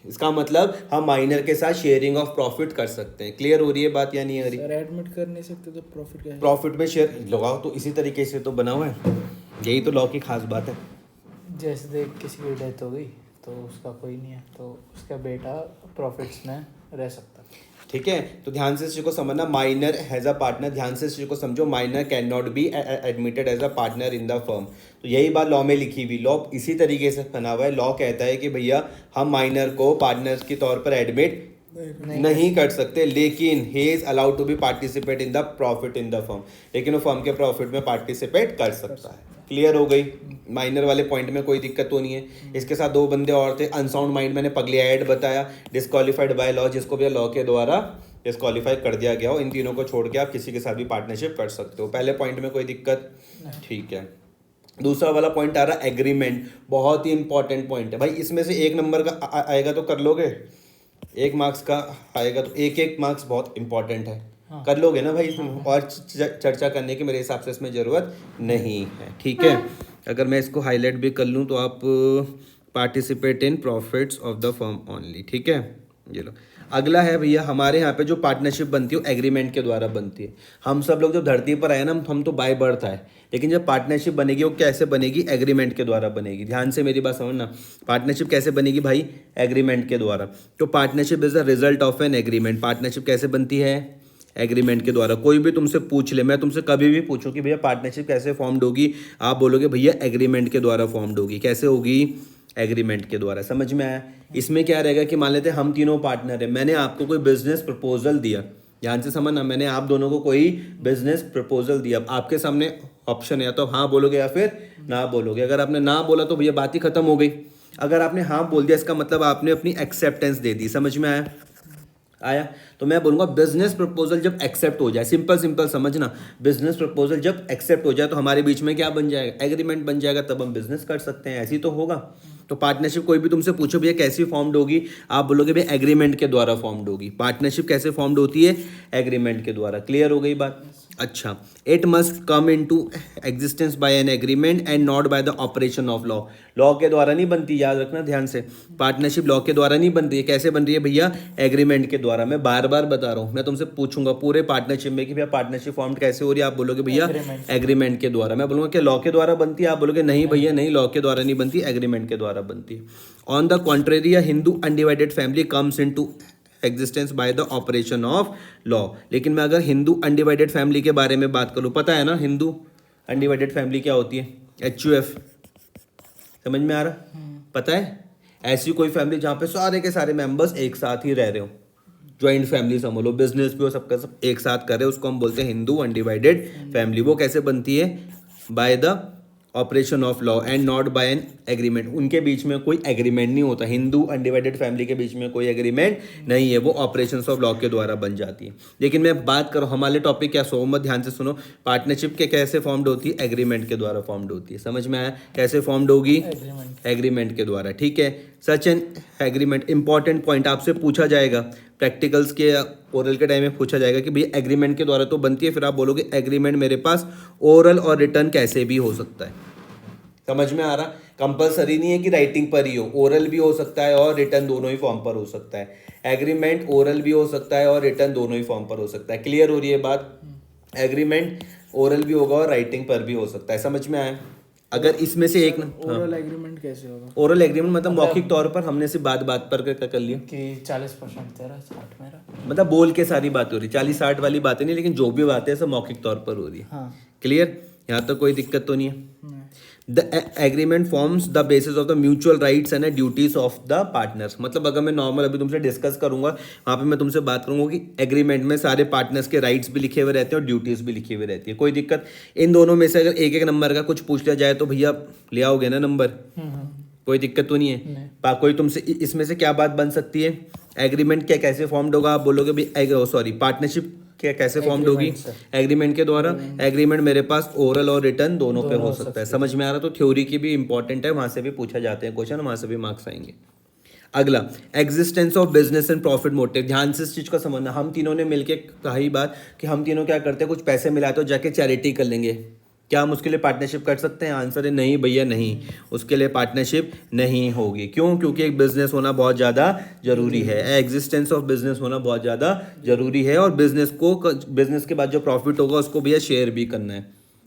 इसका मतलब हम माइनर के साथ शेयरिंग ऑफ प्रॉफिट कर सकते हैं। क्लियर हो रही है बात या नहीं हो रही? सर एडमिट कर नहीं सकते तो प्रॉफिट क्या है? प्रॉफिट में शेयर लगाओ तो इसी तरीके से तो बना हुआ है। यही तो लॉ की खास बात है। जैसे देख किसी की डेथ हो गई तो उसका कोई नहीं है, तो उसका बेटा प्रॉफिट्स में रह सकता है। ठीक है, तो ध्यान से इस चीज को समझना, माइनर हैज अ पार्टनर। ध्यान से इस चीज को समझो, minor cannot be admitted as a partner in the firm. तो यही बात लॉ में लिखी हुई, लॉ इसी तरीके से बना हुआ है। लॉ कहता है कि भैया हम माइनर को पार्टनर के तौर पर एडमिट नहीं कर सकते, लेकिन he is allowed to be participate in the profit in the firm. लेकिन वो फर्म के प्रॉफिट में पार्टिसिपेट कर सकता है। क्लियर हो गई? माइनर वाले पॉइंट में कोई दिक्कत तो नहीं है। इसके साथ 2 बंदे और थे, अनसाउंड माइंड मैंने पगले ऐड बताया, डिस्क्वालीफाइड बाय लॉ, जिसको भी लॉ के द्वारा डिस्क्वालीफाई कर दिया गया हो। इन तीनों को छोड़ के आप किसी के साथ भी पार्टनरशिप कर सकते हो। पहले पॉइंट में कोई दिक्कत? ठीक है। दूसरा वाला पॉइंट आ रहा एग्रीमेंट, बहुत ही इंपॉर्टेंट पॉइंट है भाई। इसमें से 1 नंबर का आएगा तो कर लोगे, 1 मार्क्स का आएगा तो 1 मार्क्स बहुत इंपॉर्टेंट है। कर लोगे ना भाई? और चर्चा करने की मेरे हिसाब से इसमें ज़रूरत नहीं है। ठीक है, अगर मैं इसको हाईलाइट भी कर लूँ तो आप participate in profits of the firm only. ठीक है, ये लो। अगला है भैया, हमारे यहाँ पे जो पार्टनरशिप बनती है वो एग्रीमेंट के द्वारा बनती है। हम सब लोग जब धरती पर आए ना, हम तो बाय बर्थ आए, लेकिन जब पार्टनरशिप बनेगी वो कैसे बनेगी? एग्रीमेंट के द्वारा बनेगी। ध्यान से मेरी बात समझना, पार्टनरशिप कैसे बनेगी भाई? एग्रीमेंट के द्वारा। तो partnership is the result of an agreement. Partnership कैसे बनती है? एग्रीमेंट के द्वारा। कोई भी तुमसे पूछ ले, मैं तुमसे कभी भी पूछूं कि भैया पार्टनरशिप कैसे फॉर्म्ड होगी, आप बोलोगे भैया एग्रीमेंट के द्वारा फॉर्म्ड होगी। कैसे होगी? एग्रीमेंट के द्वारा। समझ में आया? इसमें क्या रहेगा कि मान लेते हैं हम तीनों पार्टनर हैं, मैंने आपको कोई बिजनेस प्रपोजल दिया, ध्यान से समझना, मैंने आप दोनों को कोई बिजनेस प्रपोजल दिया, आपके सामने ऑप्शन है, या तो हाँ बोलोगे या फिर ना बोलोगे। अगर आपने ना बोला तो भैया बात ही खत्म हो गई। अगर आपने हाँ बोल दिया इसका मतलब आपने अपनी एक्सेप्टेंस दे दी। समझ में आया? तो मैं बोलूँगा बिजनेस प्रपोजल जब एक्सेप्ट हो जाए, सिंपल सिंपल समझना, बिजनेस प्रपोजल जब एक्सेप्ट हो जाए तो हमारे बीच में क्या बन जाएगा, एग्रीमेंट बन जाएगा, तब हम बिजनेस कर सकते हैं। ऐसी तो होगा। तो पार्टनरशिप कोई भी तुमसे पूछो भैया कैसी फॉर्म्ड होगी, आप बोलोगे भैया एग्रीमेंट के द्वारा फॉर्म्ड होगी। पार्टनरशिप कैसे फॉर्म्ड होती है, एग्रीमेंट के द्वारा। क्लियर हो गई बात? अच्छा, it must come into existence by an agreement and not by the operation of law. Law के द्वारा नहीं बनती, याद रखना ध्यान से। पार्टनरशिप लॉ के द्वारा नहीं बनती है। कैसे बन रही है भैया, एग्रीमेंट के द्वारा। मैं बार बार बता रहा हूँ, मैं तुमसे पूछूंगा पूरे पार्टनरशिप में कि भैया पार्टनरशिप फॉर्म कैसे हो रही है, आप बोलोगे भैया एग्रीमेंट के द्वारा। मैं बोलूंगा कि लॉ के द्वारा बनती है, आप बोलोगे नहीं भैया नहीं, लॉ के द्वारा नहीं बनती, एग्रीमेंट के द्वारा बनती है। On the contrary, a Hindu undivided family comes into existence bye the operation of law. लेकिन मैं अगर हिंदू अनडिवाइडेड फैमिली के बारे में बात करूं, पता है ना हिंदू अनडिवाइडेड फैमिली क्या होती है, HUF। समझ में आ रहा? पता है? ऐसी कोई फैमिली जहां पे सारे के सारे मेंबर्स एक साथ ही रह रहे हो, ज्वाइंट फैमिली समझ लो, बिजनेस भी हो, सबका सब एक साथ कर रहे हो, उसको हम बोलते हैं हिंदू अनडिवाइडेड फैमिली। वो कैसे बनती है, by the operation of law and not by an agreement. उनके बीच में कोई एग्रीमेंट नहीं होता, हिंदू अनडिवाइडेड फैमिली के बीच में कोई एग्रीमेंट नहीं है, वो ऑपरेशन ऑफ लॉ के द्वारा बन जाती है। लेकिन मैं बात करूँ हमारे टॉपिक क्या, सो मत ध्यान से सुनो, पार्टनरशिप के कैसे फॉर्म्ड होती है, एग्रीमेंट के द्वारा फॉर्म्ड होती है। समझ में आया कैसे फॉर्म्ड होगी, एग्रीमेंट के द्वारा। ठीक है, such an agreement, important point आपसे पूछा जाएगा प्रैक्टिकल्स के ओरल के टाइम में पूछा जाएगा कि भैया एग्रीमेंट के द्वारा तो बनती है, फिर आप बोलोगे एग्रीमेंट मेरे पास ओरल और रिटर्न कैसे भी हो सकता है। समझ में आ रहा? कंपलसरी नहीं है कि राइटिंग पर ही हो, ओरल भी हो सकता है और रिटर्न दोनों ही फॉर्म पर हो सकता है। एग्रीमेंट ओरल भी हो सकता है और रिटर्न दोनों ही फॉर्म पर हो सकता है। क्लियर हो रही है बात? एग्रीमेंट ओरल भी होगा और राइटिंग पर भी हो सकता है। समझ में आया? अगर इसमें से एक ओरल एग्रीमेंट कैसे होगा? ओरल एग्रीमेंट मतलब मौखिक तौर पर हमने सिर्फ बात बात पर कर लिया कि 40% तेरा 60 मेरा, मतलब बोल के सारी बात हो रही, 40-60 वाली बातें नहीं, लेकिन जो भी बातें हैं सब मौखिक तौर पर हो रही है। हाँ। क्लियर? यहाँ तो कोई दिक्कत तो नहीं है। The agreement forms the basis of the mutual rights and duties of the partners. मतलब अगर मैं नॉर्मल अभी तुमसे डिस्कस करूंगा, वहाँ पे मैं तुमसे बात करूंगा कि एग्रीमेंट में सारे पार्टनर्स के राइट्स भी लिखे हुए रहते हैं और ड्यूटीज भी लिखी हुई रहती है। कोई दिक्कत? इन दोनों में से अगर एक एक नंबर का कुछ पूछ लिया जाए तो भैया ले आओगे ना नंबर? कोई दिक्कत तो नहीं है? कोई तुमसे इसमें से क्या बात बन सकती है, एग्रीमेंट क्या कैसे फॉर्म्ड होगा, आप बोलोगे भाई सॉरी पार्टनरशिप क्या कैसे फॉर्म्ड होगी, एग्रीमेंट के द्वारा। एग्रीमेंट मेरे पास ओरल और रिटर्न दोनों पे हो सकता है। समझ में आ रहा? तो थ्योरी की भी इंपॉर्टेंट है, वहां से भी पूछा जाते हैं क्वेश्चन, वहां से भी मार्क्स आएंगे। अगला, existence of business and profit motive. ध्यान से इस चीज का समझना, हम तीनों ने मिलकर कहा ही बात कि हम तीनों क्या करते हैं, कुछ पैसे मिलाते हो जाके चैरिटी कर लेंगे। क्या हम उसके लिए पार्टनरशिप कर सकते हैं? आंसर है नहीं भैया नहीं, उसके लिए पार्टनरशिप नहीं होगी। क्यों? क्योंकि एक बिजनेस होना बहुत ज़्यादा जरूरी है, एग्जिस्टेंस ऑफ बिजनेस होना बहुत ज़्यादा जरूरी है, और बिजनेस के बाद जो प्रॉफिट होगा उसको भैया शेयर भी करना है।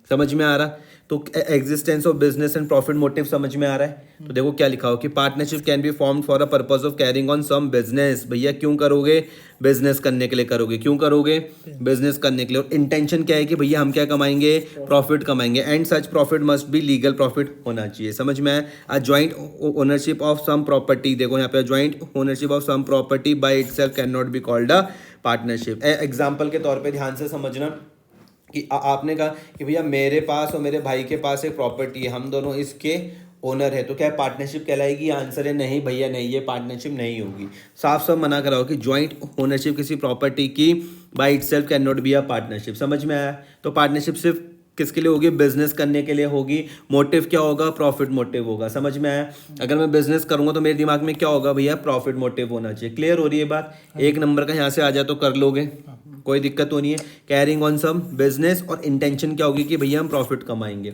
समझ में आ रहा? तो existence of business and profit motive समझ में आ रहा है? तो देखो क्या लिखा हो कि partnership can be formed for a purpose of carrying on some business. भैया क्यों करोगे? बिजनेस करने के लिए करोगे। क्यों करोगे? बिजनेस करने के लिए। और इंटेंशन क्या है कि भैया हम क्या कमाएंगे? प्रॉफिट कमाएंगे, and such profit must be legal profit होना चाहिए। समझ में आया? A joint ownership of sum property, देखो यहाँ पे joint ownership of sum property by itself can not be called a partnership. Example के तौर पर ध्यान से समझना कि आपने कहा कि भैया मेरे पास और मेरे भाई के पास एक प्रॉपर्टी है, हम दोनों इसके ओनर है, तो क्या पार्टनरशिप कहलाएगी? आंसर है नहीं भैया नहीं, ये पार्टनरशिप नहीं होगी। साफ साफ मना कराओ कि जॉइंट ओनरशिप किसी प्रॉपर्टी की by itself can not be a partnership. समझ में आया? तो पार्टनरशिप सिर्फ किसके लिए होगी? बिजनेस करने के लिए होगी। मोटिव क्या होगा? प्रॉफिट मोटिव होगा। समझ में आया? अगर मैं बिजनेस करूंगा तो मेरे दिमाग में क्या होगा भैया? प्रॉफिट मोटिव होना चाहिए। क्लियर हो रही है बात? एक नंबर का यहाँ से आ जाए तो कर लोगे, कोई दिक्कत तो नहीं है। कैरिंग ऑन सम बिजनेस, और इंटेंशन क्या होगी कि भैया हम प्रॉफिट कमाएंगे।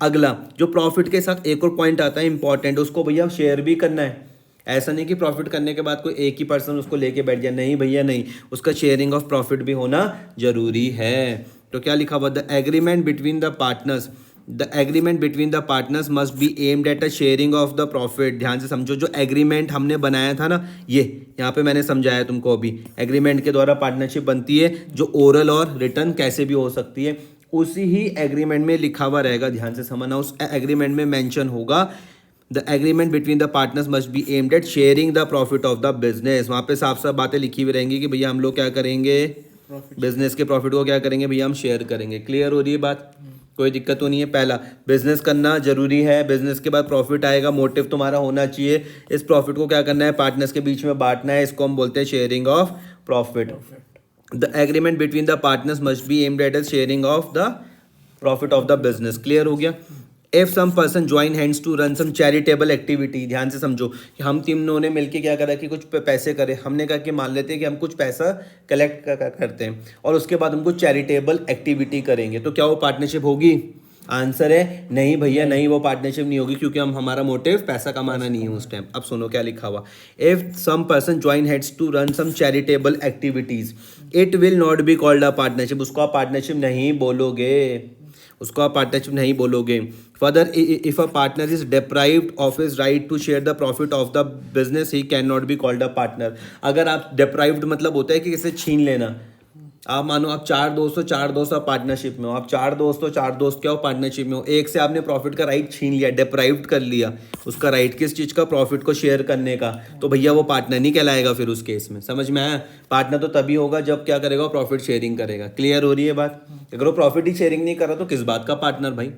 अगला, जो प्रॉफिट के साथ एक और पॉइंट आता है इंपॉर्टेंट, उसको भैया शेयर भी करना है। ऐसा नहीं कि प्रॉफिट करने के बाद कोई एक ही पर्सन उसको लेके बैठ जाए, नहीं भैया नहीं, उसका शेयरिंग ऑफ प्रॉफिट भी होना जरूरी है। तो क्या लिखा हुआ? The agreement between the partners, the agreement between the partners must be aimed at a sharing of the profit. ध्यान से समझो, जो एग्रीमेंट हमने बनाया था ना, ये यहाँ पे मैंने समझाया तुमको अभी, एग्रीमेंट के द्वारा पार्टनरशिप बनती है, जो ओरल और रिटर्न कैसे भी हो सकती है, उसी ही एग्रीमेंट में लिखा हुआ रहेगा। ध्यान से समझना, उस एग्रीमेंट में मेंशन होगा the agreement between the partners must be aimed at sharing the profit of the business. वहाँ पे साफ साफ बातें लिखी हुई रहेंगी कि भैया हम लोग क्या करेंगे, बिजनेस के प्रॉफिट को क्या करेंगे भैया, हम शेयर करेंगे। क्लियर हो रही है बात? कोई दिक्कत तो नहीं है। पहला, बिजनेस करना जरूरी है, बिजनेस के बाद प्रॉफिट आएगा, मोटिव तुम्हारा होना चाहिए। इस प्रॉफिट को क्या करना है, पार्टनर्स के बीच में बांटना है, इसको हम बोलते हैं sharing of profit. The agreement between the partners must be aimed at sharing of the profit of the business. Clear हो गया। If some person join hands to run some charitable activity, ध्यान से समझो कि हम तीनों ने मिलके क्या करा कि कुछ पैसे करे। हमने कहा कि मान लेते हैं कि हम कुछ पैसा कलेक्ट करते हैं और उसके बाद हम कुछ चैरिटेबल एक्टिविटी करेंगे, तो क्या वो पार्टनरशिप होगी? आंसर है नहीं भैया, नहीं, वो पार्टनरशिप नहीं होगी, क्योंकि हमारा मोटिव पैसा कमाना नहीं है उस टाइम। अब सुनो क्या लिखा हुआ, if some person join heads to run some charitable activities it will not be called a partnership. उसको आप पार्टनरशिप नहीं बोलोगे, उसको आप पार्टनरशिप नहीं बोलोगे। Further, if a partner is deprived of his right to share the profit of the business he cannot be called a partner. अगर आप डिप्राइव्ड मतलब होता है कि किसे छीन लेना। आप मानो आप चार दोस्त आप पार्टनरशिप में हो, आप चार दोस्त क्या हो, पार्टनरशिप में हो। एक से आपने प्रॉफिट का राइट छीन लिया, डिप्राइव्ड कर लिया उसका राइट, किस चीज़ का, प्रॉफिट को शेयर करने का, तो भैया वो पार्टनर नहीं कहलाएगा फिर उस केस में। समझ में आया? पार्टनर तो तभी होगा जब क्या करेगा, प्रॉफिट शेयरिंग करेगा। क्लियर हो रही है बात? अगर वो प्रॉफिट ही शेयरिंग नहीं कर रहा तो किस बात का पार्टनर भाई?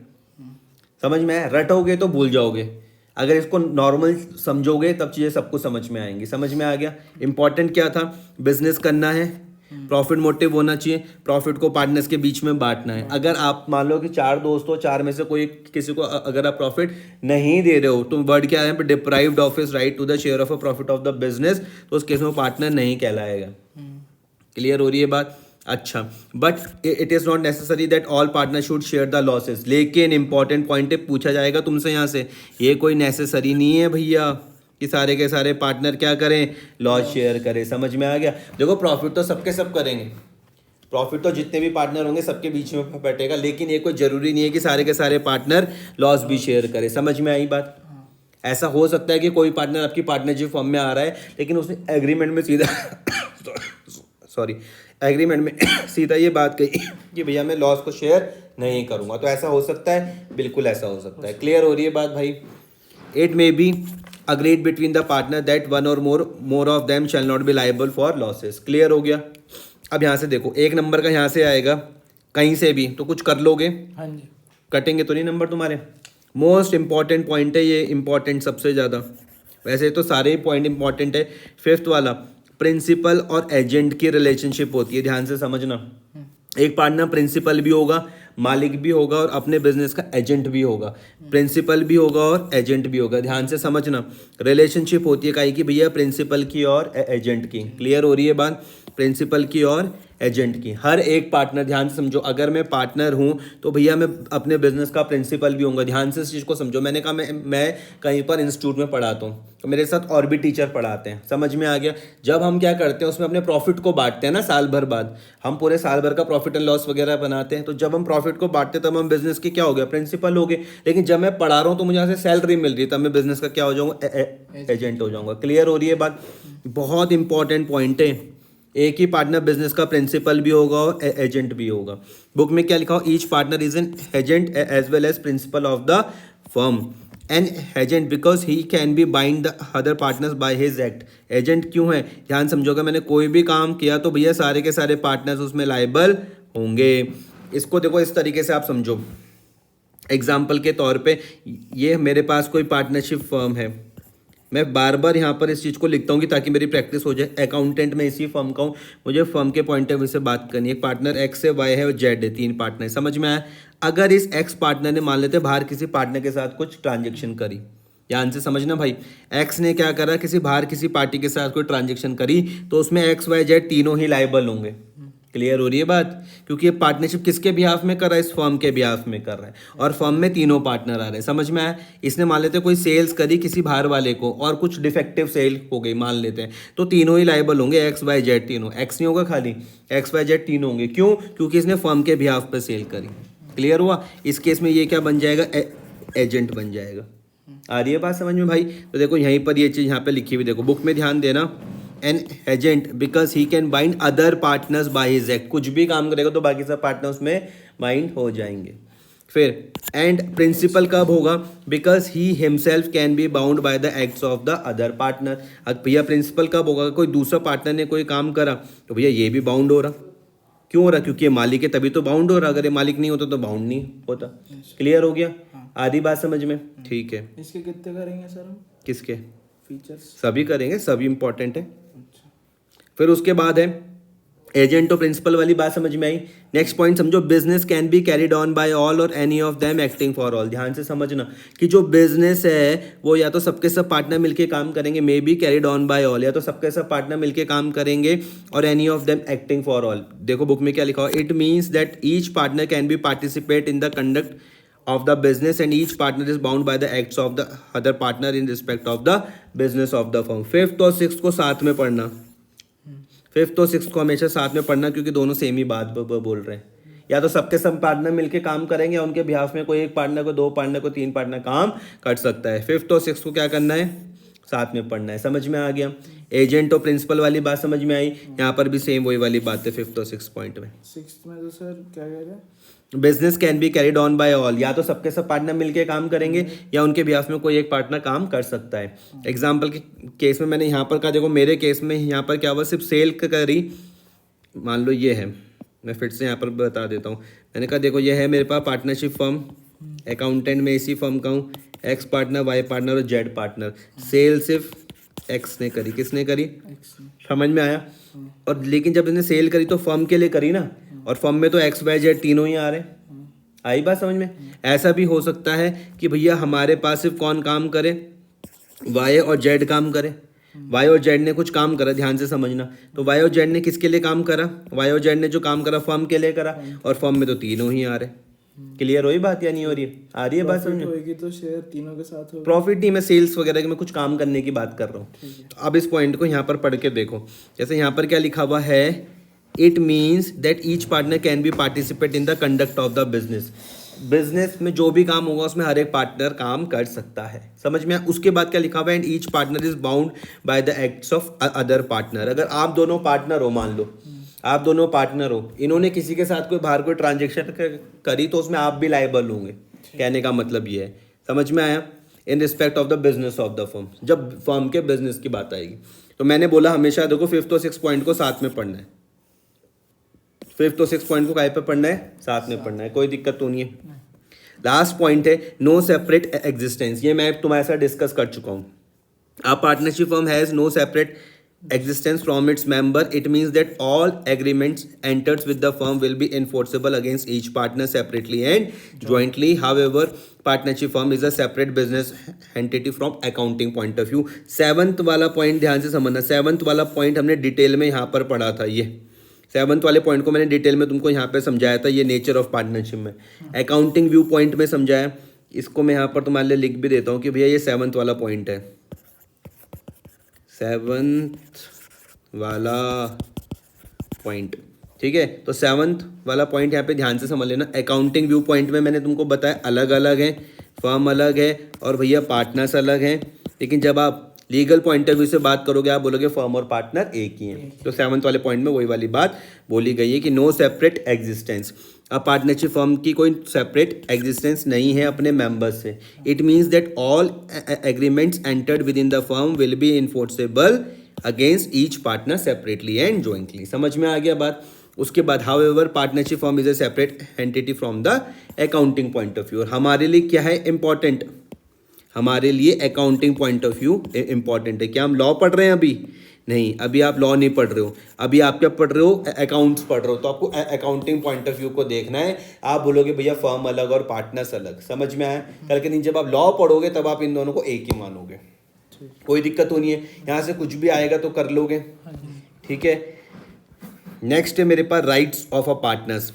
समझ में आया? रटोगे तो भूल जाओगे, अगर इसको नॉर्मल समझोगे तब चीज़ें सबको समझ में आएंगी। समझ में आ गया? इंपॉर्टेंट क्या था, बिजनेस करना है, प्रॉफिट मोटिव होना चाहिए, प्रॉफिट को पार्टनर्स के बीच में बांटना है। अगर आप मान लो कि चार दोस्त हो, चार में से कोई किसी को अगर आप प्रॉफिट नहीं दे रहे हो, तो वर्ड क्या है, deprived of his right to the share of a profit of the business, तो उस केस में पार्टनर नहीं कहलाएगा। क्लियर हो रही है बात? अच्छा, but it is not necessary that all partner should share the losses. लेकिन इंपॉर्टेंट पॉइंट पूछा जाएगा तुमसे यहाँ से, ये कोई नेसेसरी नहीं है भैया कि सारे के सारे पार्टनर क्या करें, लॉस शेयर करें। समझ में आ गया? देखो, प्रॉफिट तो सबके सब करेंगे, प्रॉफिट तो जितने भी पार्टनर होंगे सबके बीच में बैठेगा, लेकिन ये कोई जरूरी नहीं है कि सारे के सारे पार्टनर लॉस भी शेयर करें। समझ में आई बात? ऐसा हो सकता है कि कोई पार्टनर आपकी पार्टनरशिप फॉर्म में आ रहा है, लेकिन उसने एग्रीमेंट में सीधा एग्रीमेंट में सीधा ये बात कही कि भैया मैं लॉस को शेयर नहीं करूंगा, तो ऐसा हो सकता है? बिल्कुल ऐसा हो सकता है। क्लियर हो रही है बात भाई? It may be agreed between the partner that one or more of them shall not be liable for losses। Clear हो गया? अब यहाँ से देखो, एक नंबर का यहाँ से आएगा कहीं से भी तो कुछ कर लोगे? हाँ जी। कटेंगे तो नहीं नंबर तुम्हारे? मोस्ट इंपॉर्टेंट पॉइंट है ये, इंपॉर्टेंट सबसे ज़्यादा, वैसे तो सारे ही पॉइंट इंपॉर्टेंट है। फिफ्थ वाला, प्रिंसिपल और एजेंट की रिलेशनशिप होती है, ध्यान से समझना। एक पार्टनर प्रिंसिपल भी होगा, मालिक भी होगा और अपने बिजनेस का एजेंट भी होगा। प्रिंसिपल भी होगा और एजेंट भी होगा, ध्यान से समझना। रिलेशनशिप होती है काई की भैया, प्रिंसिपल की और एजेंट की। क्लियर हो रही है बात? प्रिंसिपल की और एजेंट की। हर एक पार्टनर, ध्यान से समझो, अगर मैं पार्टनर हूं तो भैया मैं अपने बिजनेस का प्रिंसिपल भी होऊंगा। ध्यान से इस चीज़ को समझो। मैंने कहा मैं कहीं पर इंस्टीट्यूट में पढ़ाता हूँ, तो मेरे साथ और भी टीचर पढ़ाते हैं। समझ में आ गया? जब हम क्या करते हैं उसमें अपने प्रॉफिट को बांटते हैं ना, साल भर बाद हम पूरे साल भर का प्रॉफिट एंड लॉस वगैरह बनाते हैं, तो जब हम प्रॉफिट को बांटते हैं तब हम बिजनेस के क्या हो गया, प्रिंसिपल हो गए। लेकिन जब मैं पढ़ा रहा हूँ तो मुझे यहाँ से सैलरी मिल रही है, तब मैं बिजनेस का क्या हो जाऊँगा, एजेंट हो जाऊँगा। क्लियर हो रही है बात? बहुत इंपॉर्टेंट पॉइंट है। एक ही पार्टनर बिजनेस का प्रिंसिपल भी होगा और एजेंट भी होगा। बुक में क्या लिखा हो, each partner is an agent as well as principal of the firm. An agent because he can be bind the other partners by his act. Agent क्यों है, ध्यान समझोगे। मैंने कोई भी काम किया तो भैया सारे के सारे पार्टनर्स उसमें लाइबल होंगे। इसको देखो इस तरीके से आप समझो। एग्जाम्पल के तौर पे, ये मेरे पास कोई पार्टनरशिप फर्म है, मैं बार बार यहाँ पर इस चीज़ को लिखता हूँ कि ताकि मेरी प्रैक्टिस हो जाए। अकाउंटेंट में इसी फर्म का हूँ, मुझे फर्म के पॉइंट ऑफ व्यू से बात करनी है। एक पार्टनर एक्स है, वाई है और जेड है, तीन पार्टनर है। समझ में आया? अगर इस एक्स पार्टनर ने, मान लेते बाहर किसी पार्टनर के साथ कुछ ट्रांजेक्शन करी, ध्यान से समझना भाई, एक्स ने क्या करा, बाहर किसी पार्टी के साथ कोई ट्रांजेक्शन करी, तो उसमें एक्स वाई जेड तीनों ही लाइबल होंगे। क्लियर हो रही है बात? क्योंकि ये पार्टनरशिप किसके बिहाफ में कर रहा है, इस फर्म के बिहाफ में कर रहा है, और फर्म में तीनों पार्टनर आ रहे हैं। समझ में आया? इसने मान लेते कोई सेल्स करी किसी बाहर वाले को और कुछ डिफेक्टिव सेल हो गई मान लेते हैं, तो तीनों ही लाइबल होंगे, एक्स वाई जेड तीनों। एक्स नहीं होगा खाली, एक्स वाई जेड तीनों होंगे। क्यों? क्योंकि इसने फर्म के बिहाफ पर सेल करी। क्लियर हुआ? इस केस में ये क्या बन जाएगा, एजेंट बन जाएगा। आ रही है बात समझ में भाई? तो देखो यहीं पर ये चीज़ यहाँ पे लिखी हुई, देखो बुक में ध्यान देना। N agent because he can bind other partners by his act. कुछ भी काम करेगा तो बाकी सब पार्टनर्स में बाइंड हो जाएंगे। फिर एंड प्रिंसिपल कब होगा, because he himself can be bound by the acts of the other partner. अब भैया प्रिंसिपल कब होगा, कोई दूसरा पार्टनर ने कोई काम करा तो भैया ये भी बाउंड हो रहा। क्यों हो रहा? क्योंकि ये मालिक है तभी तो बाउंड हो रहा, अगर ये मालिक नहीं होता तो बाउंड नहीं होता। क्लियर हो गया? आधी बात समझ में? ठीक है। इसके कितने करेंगे सर हम? किसके? फीचर्स सभी करेंगे, सभी इंपॉर्टेंट है। अच्छा। फिर उसके बाद है एजेंट और प्रिंसिपल वाली बात समझ में आई। नेक्स्ट पॉइंट समझो, business can be carried on by all or any of them acting for all. ध्यान से समझना कि जो बिजनेस है वो या तो सबके सब पार्टनर मिलके काम करेंगे, may be carried on by all, या तो सबके सब पार्टनर मिलके काम करेंगे, और any of them acting for all. देखो बुक में क्या लिखा हुआ, it means that each partner can be participate in the conduct of the business and each partner is bound by the acts of the other partner in respect of the business of the firm। Fifth और sixth को साथ में पढ़ना, fifth और sixth को हमेशा साथ में पढ़ना, क्योंकि दोनों सेम ही बात बोल रहे हैं। या तो सबके सब पार्टनर मिलके काम करेंगे, या उनके बिहाफ में कोई एक पार्टनर को, दो पार्टनर को, तीन पार्टनर काम कर सकता है। फिफ्थ और सिक्स्थ को क्या करना है? साथ में पढ़ना है। समझ में आ गया? एजेंट और प्रिंसिपल वाली बात समझ में आई। यहाँ पर भी सेम वही वाली बात है फिफ्थ और सिक्स्थ पॉइंट में। सिक्स्थ में तो सर क्या कह रहे हैं? Business can be carried on by all, या तो सबके सब पार्टनर मिलके काम करेंगे, या उनके बिहाफ में कोई एक पार्टनर काम कर सकता है। एग्जाम्पल के केस में मैंने यहाँ पर कहा, देखो मेरे केस में यहाँ पर क्या हुआ, सिर्फ सेल करी, मान लो ये है, मैं फिर से यहाँ पर बता देता हूँ। मैंने कहा देखो ये है मेरे पास पार्टनरशिप फर्म, अकाउंटेंट में इसी फर्म का हूँ, एक्स पार्टनर, वाई पार्टनर और जेड पार्टनर। सेल सिर्फ एक्स ने करी, किसने करी? समझ में आया? और लेकिन जब इसने सेल करी तो फर्म के लिए करी ना, और फर्म में तो एक्स वाई जेड तीनों ही आ रहे। आई बात समझ में? ऐसा भी हो सकता है कि भैया हमारे पास सिर्फ कौन काम करे, वाई और जेड काम करे। वाई और जेड ने कुछ काम करा, ध्यान से समझना। तो वाई और जेड ने किसके लिए काम करा? वाई और जेड ने जो काम करा फर्म के लिए करा, और फर्म में तो तीनों ही आ रहे। क्लियर हो ही बात या नहीं हो रही है? आ रही है बात समझ में? होगी तो शेयर तीनों के साथ होगा। प्रॉफिट नहीं, मैं सेल्स वगैरह के में कुछ काम करने की बात कर रहा हूँ। तो अब इस पॉइंट को यहाँ पर पढ़ के देखो, जैसे यहाँ पर क्या लिखा हुआ है, it means that each partner can be participate in the conduct of the business. Business में जो भी काम होगा उसमें हर एक पार्टनर काम कर सकता है। समझ में? उसके बाद क्या लिखा हुआ है, and each partner is bound by the acts of other partner. अगर आप दोनों पार्टनर हो, मान लो आप दोनों पार्टनर हो, इन्होंने किसी के साथ कोई बाहर कोई ट्रांजेक्शन करी तो उसमें आप भी लायबल होंगे। कहने का मतलब ये है, समझ में आया? In respect of the business of the firm, जब फर्म के बिजनेस की बात आएगी। तो मैंने बोला हमेशा देखो फिफ्थ और सिक्स पॉइंट को साथ में पढ़ना है। फिफ्थ और सिक्स पॉइंट को काय पे पढ़ना है? साथ में पढ़ना है, कोई दिक्कत तो नहीं है। लास्ट पॉइंट है नो सेपरेट एग्जिस्टेंस। ये मैं तुम्हारे साथ डिस्कस कर चुका हूँ। A partnership firm has no separate existence from its member. It means that all agreements entered with the firm will be enforceable against each partner separately and jointly. However, partnership firm is a separate business entity from accounting point of view. Seventh वाला point ध्यान से समझना। Seventh वाला point हमने detail में यहाँ पर पढ़ा था। ये सेवंथ वाले पॉइंट को मैंने डिटेल में तुमको यहाँ पे समझाया था। ये नेचर ऑफ पार्टनरशिप में अकाउंटिंग व्यू पॉइंट में समझाया। इसको मैं यहाँ पर तुम्हारे लिए लिख भी देता हूँ कि भैया ये सेवंथ वाला पॉइंट है। सेवंथ वाला पॉइंट, ठीक है। तो सेवंथ वाला पॉइंट यहाँ पे ध्यान से समझ लेना। अकाउंटिंग व्यू पॉइंट में मैंने तुमको बताया अलग अलग है, फर्म अलग है और भैया पार्टनर्स अलग हैं। लेकिन जब आप लीगल पॉइंट ऑफ व्यू से बात करोगे आप बोलोगे फर्म और पार्टनर एक ही हैं। तो सेवंथ वाले पॉइंट में वही वाली बात बोली गई है कि नो सेपरेट एग्जिस्टेंस। अब पार्टनरशिप फर्म की कोई सेपरेट एग्जिस्टेंस नहीं है अपने मेंबर्स से। It means that all agreements entered with in the firm will be enforceable against each partner separately and jointly. समझ में आ गया बात। उसके बाद however partnership firm is a separate entity from the accounting point of view. और हमारे लिए क्या है इंपॉर्टेंट, हमारे लिए accounting point of view important है। क्या हम लॉ पढ़ रहे हैं अभी? नहीं, अभी आप लॉ नहीं पढ़ रहे हो, अभी आप क्या पढ़ रहे हो? अकाउंट्स पढ़ रहे हो। तो आपको अकाउंटिंग पॉइंट ऑफ व्यू को देखना है। आप बोलोगे भैया फर्म अलग और पार्टनर्स अलग। समझ में आया? कल के दिन जब आप लॉ पढ़ोगे तब आप इन दोनों को एक ही मानोगे। कोई दिक्कत नहीं है, यहाँ से कुछ भी आएगा तो कर लोगे, ठीक है। नेक्स्ट है मेरे पास rights of a partners.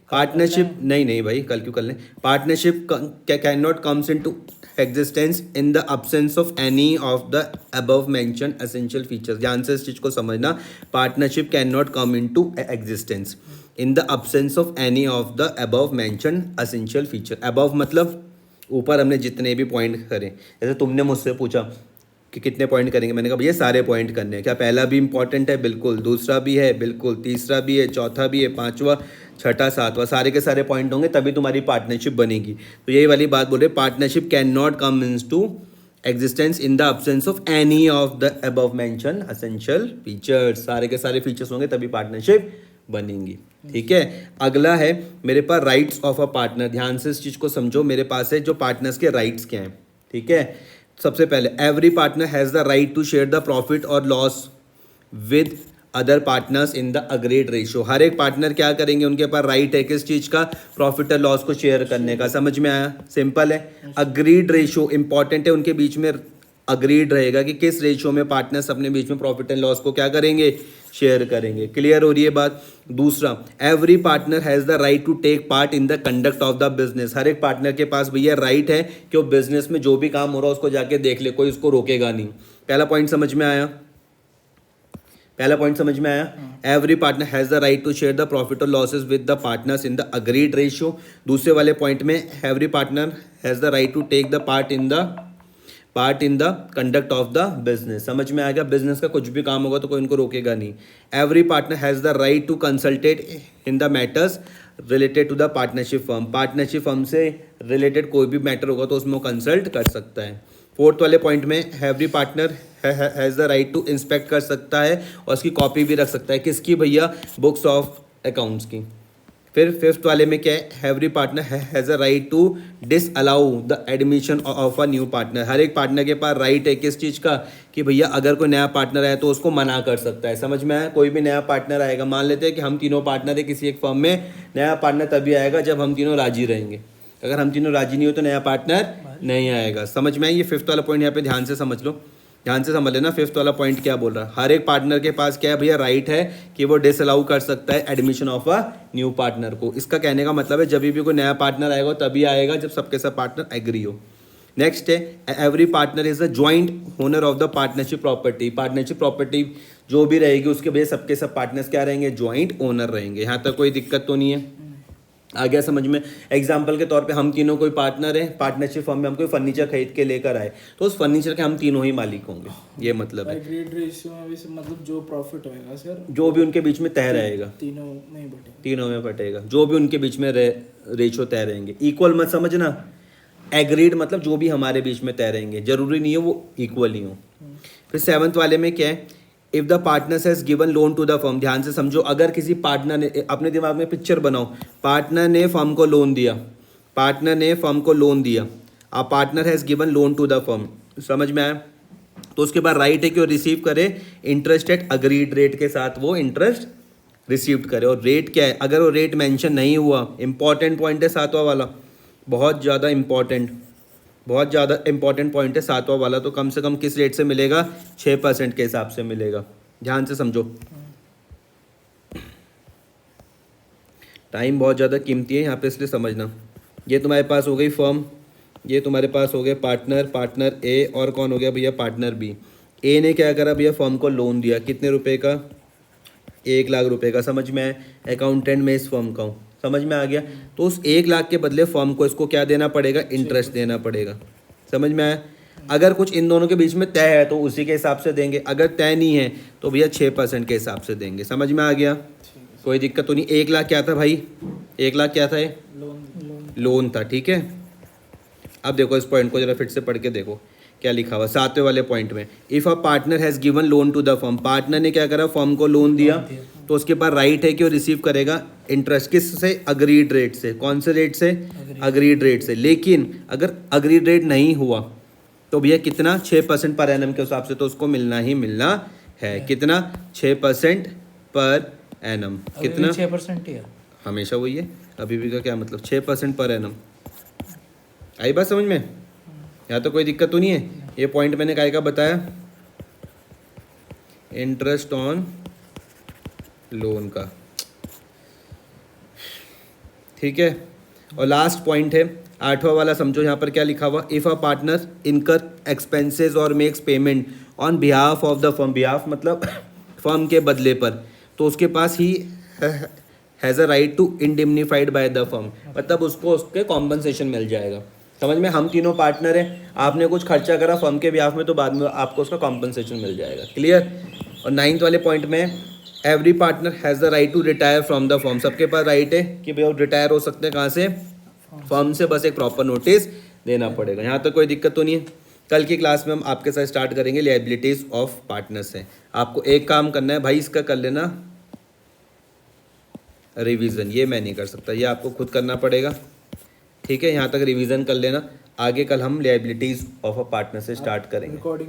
Partnership नहीं भाई, कल क्यों कर लें। Partnership can not comes into existence in the absence of any of the above mention essential features. ध्यान से इस चीज को समझना। Partnership can not come into existence in the absence of any of the above mention essential feature. Above मतलब ऊपर हमने जितने भी पॉइंट करे, जैसे तुमने मुझसे पूछा कि कितने पॉइंट करेंगे, मैंने कहा भैया सारे पॉइंट करने हैं। क्या पहला भी इंपॉर्टेंट है? बिल्कुल। दूसरा भी है? बिल्कुल। तीसरा भी है, चौथा भी है, पांचवा, छठा, सातवां, सारे के सारे पॉइंट होंगे तभी तुम्हारी पार्टनरशिप बनेगी। तो यही वाली बात बोल रहे, partnership can not come means to existence in the absence of any of the above mention essential features. सारे के सारे फीचर्स होंगे तभी पार्टनरशिप बनेंगी। ठीक है, अगला है मेरे पास राइट्स ऑफ अ पार्टनर। ध्यान से इस चीज़ को समझो, मेरे पास है जो पार्टनर्स के राइट्स क्या हैं। ठीक है, सबसे पहले every partner has the right to share the profit और loss with other partners in the agreed ratio. हर एक पार्टनर क्या करेंगे, उनके पास राइट है किस चीज़ का, प्रॉफिट और लॉस को शेयर करने का। समझ में आया, सिंपल है। अग्रीड रेशियो इंपॉर्टेंट है, उनके बीच में अग्रीड रहेगा कि किस रेशियो में पार्टनर्स अपने बीच में प्रॉफिट एंड लॉस को क्या करेंगे, शेयर करेंगे। क्लियर हो रही है बात। दूसरा, every partner has the right to take part in the conduct of the business. हर एक पार्टनर के पास भैया राइट है कि वो बिजनेस में जो भी काम हो रहा है उसको जाके देख ले, कोई उसको रोकेगा नहीं। पहला पॉइंट समझ में आया, पहला पॉइंट समझ में आया। Every partner has the right to share the profit और losses with the partners in the agreed ratio. दूसरे वाले पॉइंट में every partner has the right to take the part in the conduct of the business. समझ में आ गया, business का कुछ भी काम होगा तो कोई इनको रोकेगा नहीं। Every partner has the right to consulted in the matters related to the partnership firm. Partnership firm से रिलेटेड कोई भी मैटर होगा तो उसमें वो कंसल्ट कर सकता है। फोर्थ वाले पॉइंट में every partner has the right to inspect कर सकता है और उसकी कॉपी भी रख सकता है। किसकी भैया, बुक्स ऑफ अकाउंट्स की। फिर फिफ्थ वाले में क्या है, every partner has a right to disallow the admission of a new partner. हर एक पार्टनर के पास राइट है किस चीज़ का, कि भैया अगर कोई नया पार्टनर आए तो उसको मना कर सकता है। समझ में आया, कोई भी नया पार्टनर आएगा, मान लेते हैं कि हम तीनों पार्टनर है किसी एक फर्म में, नया पार्टनर तभी आएगा जब हम तीनों राजी रहेंगे। अगर हम तीनों राजी नहीं हो तो नया पार्टनर नहीं आएगा। समझ में आई, ये फिफ्थ वाला पॉइंट यहाँ पे ध्यान से समझ लो, ध्यान से समझ लेना। फिफ्थ वाला पॉइंट क्या बोल रहा है, हर एक पार्टनर के पास क्या है भैया, राइट है कि वो डिसअलाउ कर सकता है admission of a new partner को। इसका कहने का मतलब है जब भी कोई नया पार्टनर आएगा तभी आएगा जब सबके सब पार्टनर एग्री हो। नेक्स्ट है, every partner is a joint owner of the partnership property. Partnership property जो भी रहेगी उसके भैया सबके सब पार्टनर्स क्या रहेंगे, जॉइंट ओनर रहेंगे। यहाँ तक कोई दिक्कत तो नहीं है, आ गया समझ में। एग्जाम्पल के तौर पे हम तीनों कोई पार्टनर है, पार्टनरशिप फर्म में हम कोई फर्नीचर खरीद के लेकर आए तो उस फर्नीचर के हम तीनों ही मालिक होंगे, ये मतलब है। एग्रीड रेशियो में भी मतलब जो प्रॉफिट होएगा सर, जो भी उनके बीच में तय रहेगा तीनों में बटेगा, तीनों में बटेगा, जो भी उनके बीच में रेशो तय रहेंगे। इक्वल मत समझना, एग्रीड मतलब जो भी हमारे बीच में तय रहेंगे, जरूरी नहीं है वो इक्वल ही हो। फिर सेवंथ वाले में क्या है, if the partners has given loan to the firm. ध्यान से समझो, अगर किसी पार्टनर ने, अपने दिमाग में पिक्चर बनाओ, पार्टनर ने फर्म को लोन दिया, पार्टनर ने फर्म को लोन दिया, a partner has given loan to the firm. समझ में आया, तो उसके बाद राइट है कि वो रिसीव करे इंटरेस्ट एट अग्रीड रेट के साथ, वो इंटरेस्ट रिसीव करे। और रेट क्या है, अगर वो रेट मेंशन नहीं हुआ, इंपॉर्टेंट पॉइंट है सातवां वाला, बहुत ज़्यादा इंपॉर्टेंट, बहुत ज़्यादा इंपॉर्टेंट पॉइंट है सातवां वाला। तो कम से कम किस रेट से मिलेगा, 6% के हिसाब से मिलेगा। ध्यान से समझो, टाइम बहुत ज़्यादा कीमती है यहाँ पे, इसलिए समझना। ये तुम्हारे पास हो गई फर्म, ये तुम्हारे पास हो गए पार्टनर, पार्टनर ए, और कौन हो गया भैया, पार्टनर बी। ए ने क्या करा भैया, फर्म को लोन दिया, कितने रुपए का, 1 लाख रुपए का। समझ में आया, अकाउंटेंट में इस फर्म का हूँ, समझ में आ गया। तो उस 1 लाख के बदले फर्म को इसको क्या देना पड़ेगा, इंटरेस्ट देना पड़ेगा। समझ में आया। अगर कुछ इन दोनों के बीच में तय है तो उसी के हिसाब से देंगे, अगर तय नहीं है तो भैया 6% के हिसाब से देंगे। समझ में आ गया, कोई दिक्कत तो नहीं। 1 लाख क्या था भाई, 1 लाख क्या था, ये लोन था। ठीक है, अब देखो इस पॉइंट को जरा फिर से पढ़ के देखो क्या लिखा हुआ सातवें वाले पॉइंट में। If a partner has given loan to the firm, partner ने क्या करा, फर्म को लोन दिया, तो उसके पास राइट है कि वो रिसीव करेगा इंटरेस्ट, किस से, अग्रीड रेट से। कौन से रेट से, अग्रीड रेट से। लेकिन अगर अग्रीड रेट नहीं हुआ तो भैया कितना, 6% पर एनम के हिसाब से तो उसको मिलना ही मिलना है। कितना, 6% पर एनम। कितना, 6% ही है, हमेशा वही है। अभी भी का क्या मतलब, 6% पर एनम। आई बात समझ में, यहाँ तो कोई दिक्कत तो नहीं है। ये पॉइंट मैंने काय का बताया, इंटरेस्ट ऑन लोन का। ठीक है, और लास्ट पॉइंट है 8वां वाला, समझो यहाँ पर क्या लिखा हुआ, if a partner incur expenses और makes payment on behalf of the firm. Behalf मतलब फर्म के बदले पर, तो उसके पास he has a right to indemnified by the firm, मतलब उसको उसके कॉम्पनसेशन मिल जाएगा। समझ में, हम तीनों पार्टनर हैं, आपने कुछ खर्चा करा फर्म के बिहाफ में तो बाद में आपको उसका कॉम्पनसेशन मिल जाएगा। क्लियर। और 9th वाले पॉइंट में every partner has the right to retire from the firm. सबके पास राइट है कि भैया रिटायर हो सकते हैं, कहाँ से, फर्म से, बस एक प्रॉपर नोटिस देना पड़ेगा। यहाँ तक कोई दिक्कत तो नहीं है। कल की क्लास में हम आपके साथ स्टार्ट करेंगे लायबिलिटीज़ ऑफ पार्टनर्स है। आपको एक काम करना है भाई, इसका कर लेना रिवीजन, ये मैं नहीं कर सकता, ये आपको खुद करना पड़ेगा। ठीक है, यहाँ तक रिवीजन कर लेना। आगे कल हम लायबिलिटीज़ ऑफ अ पार्टनर से स्टार्ट करेंगे। रिकॉर्डिंग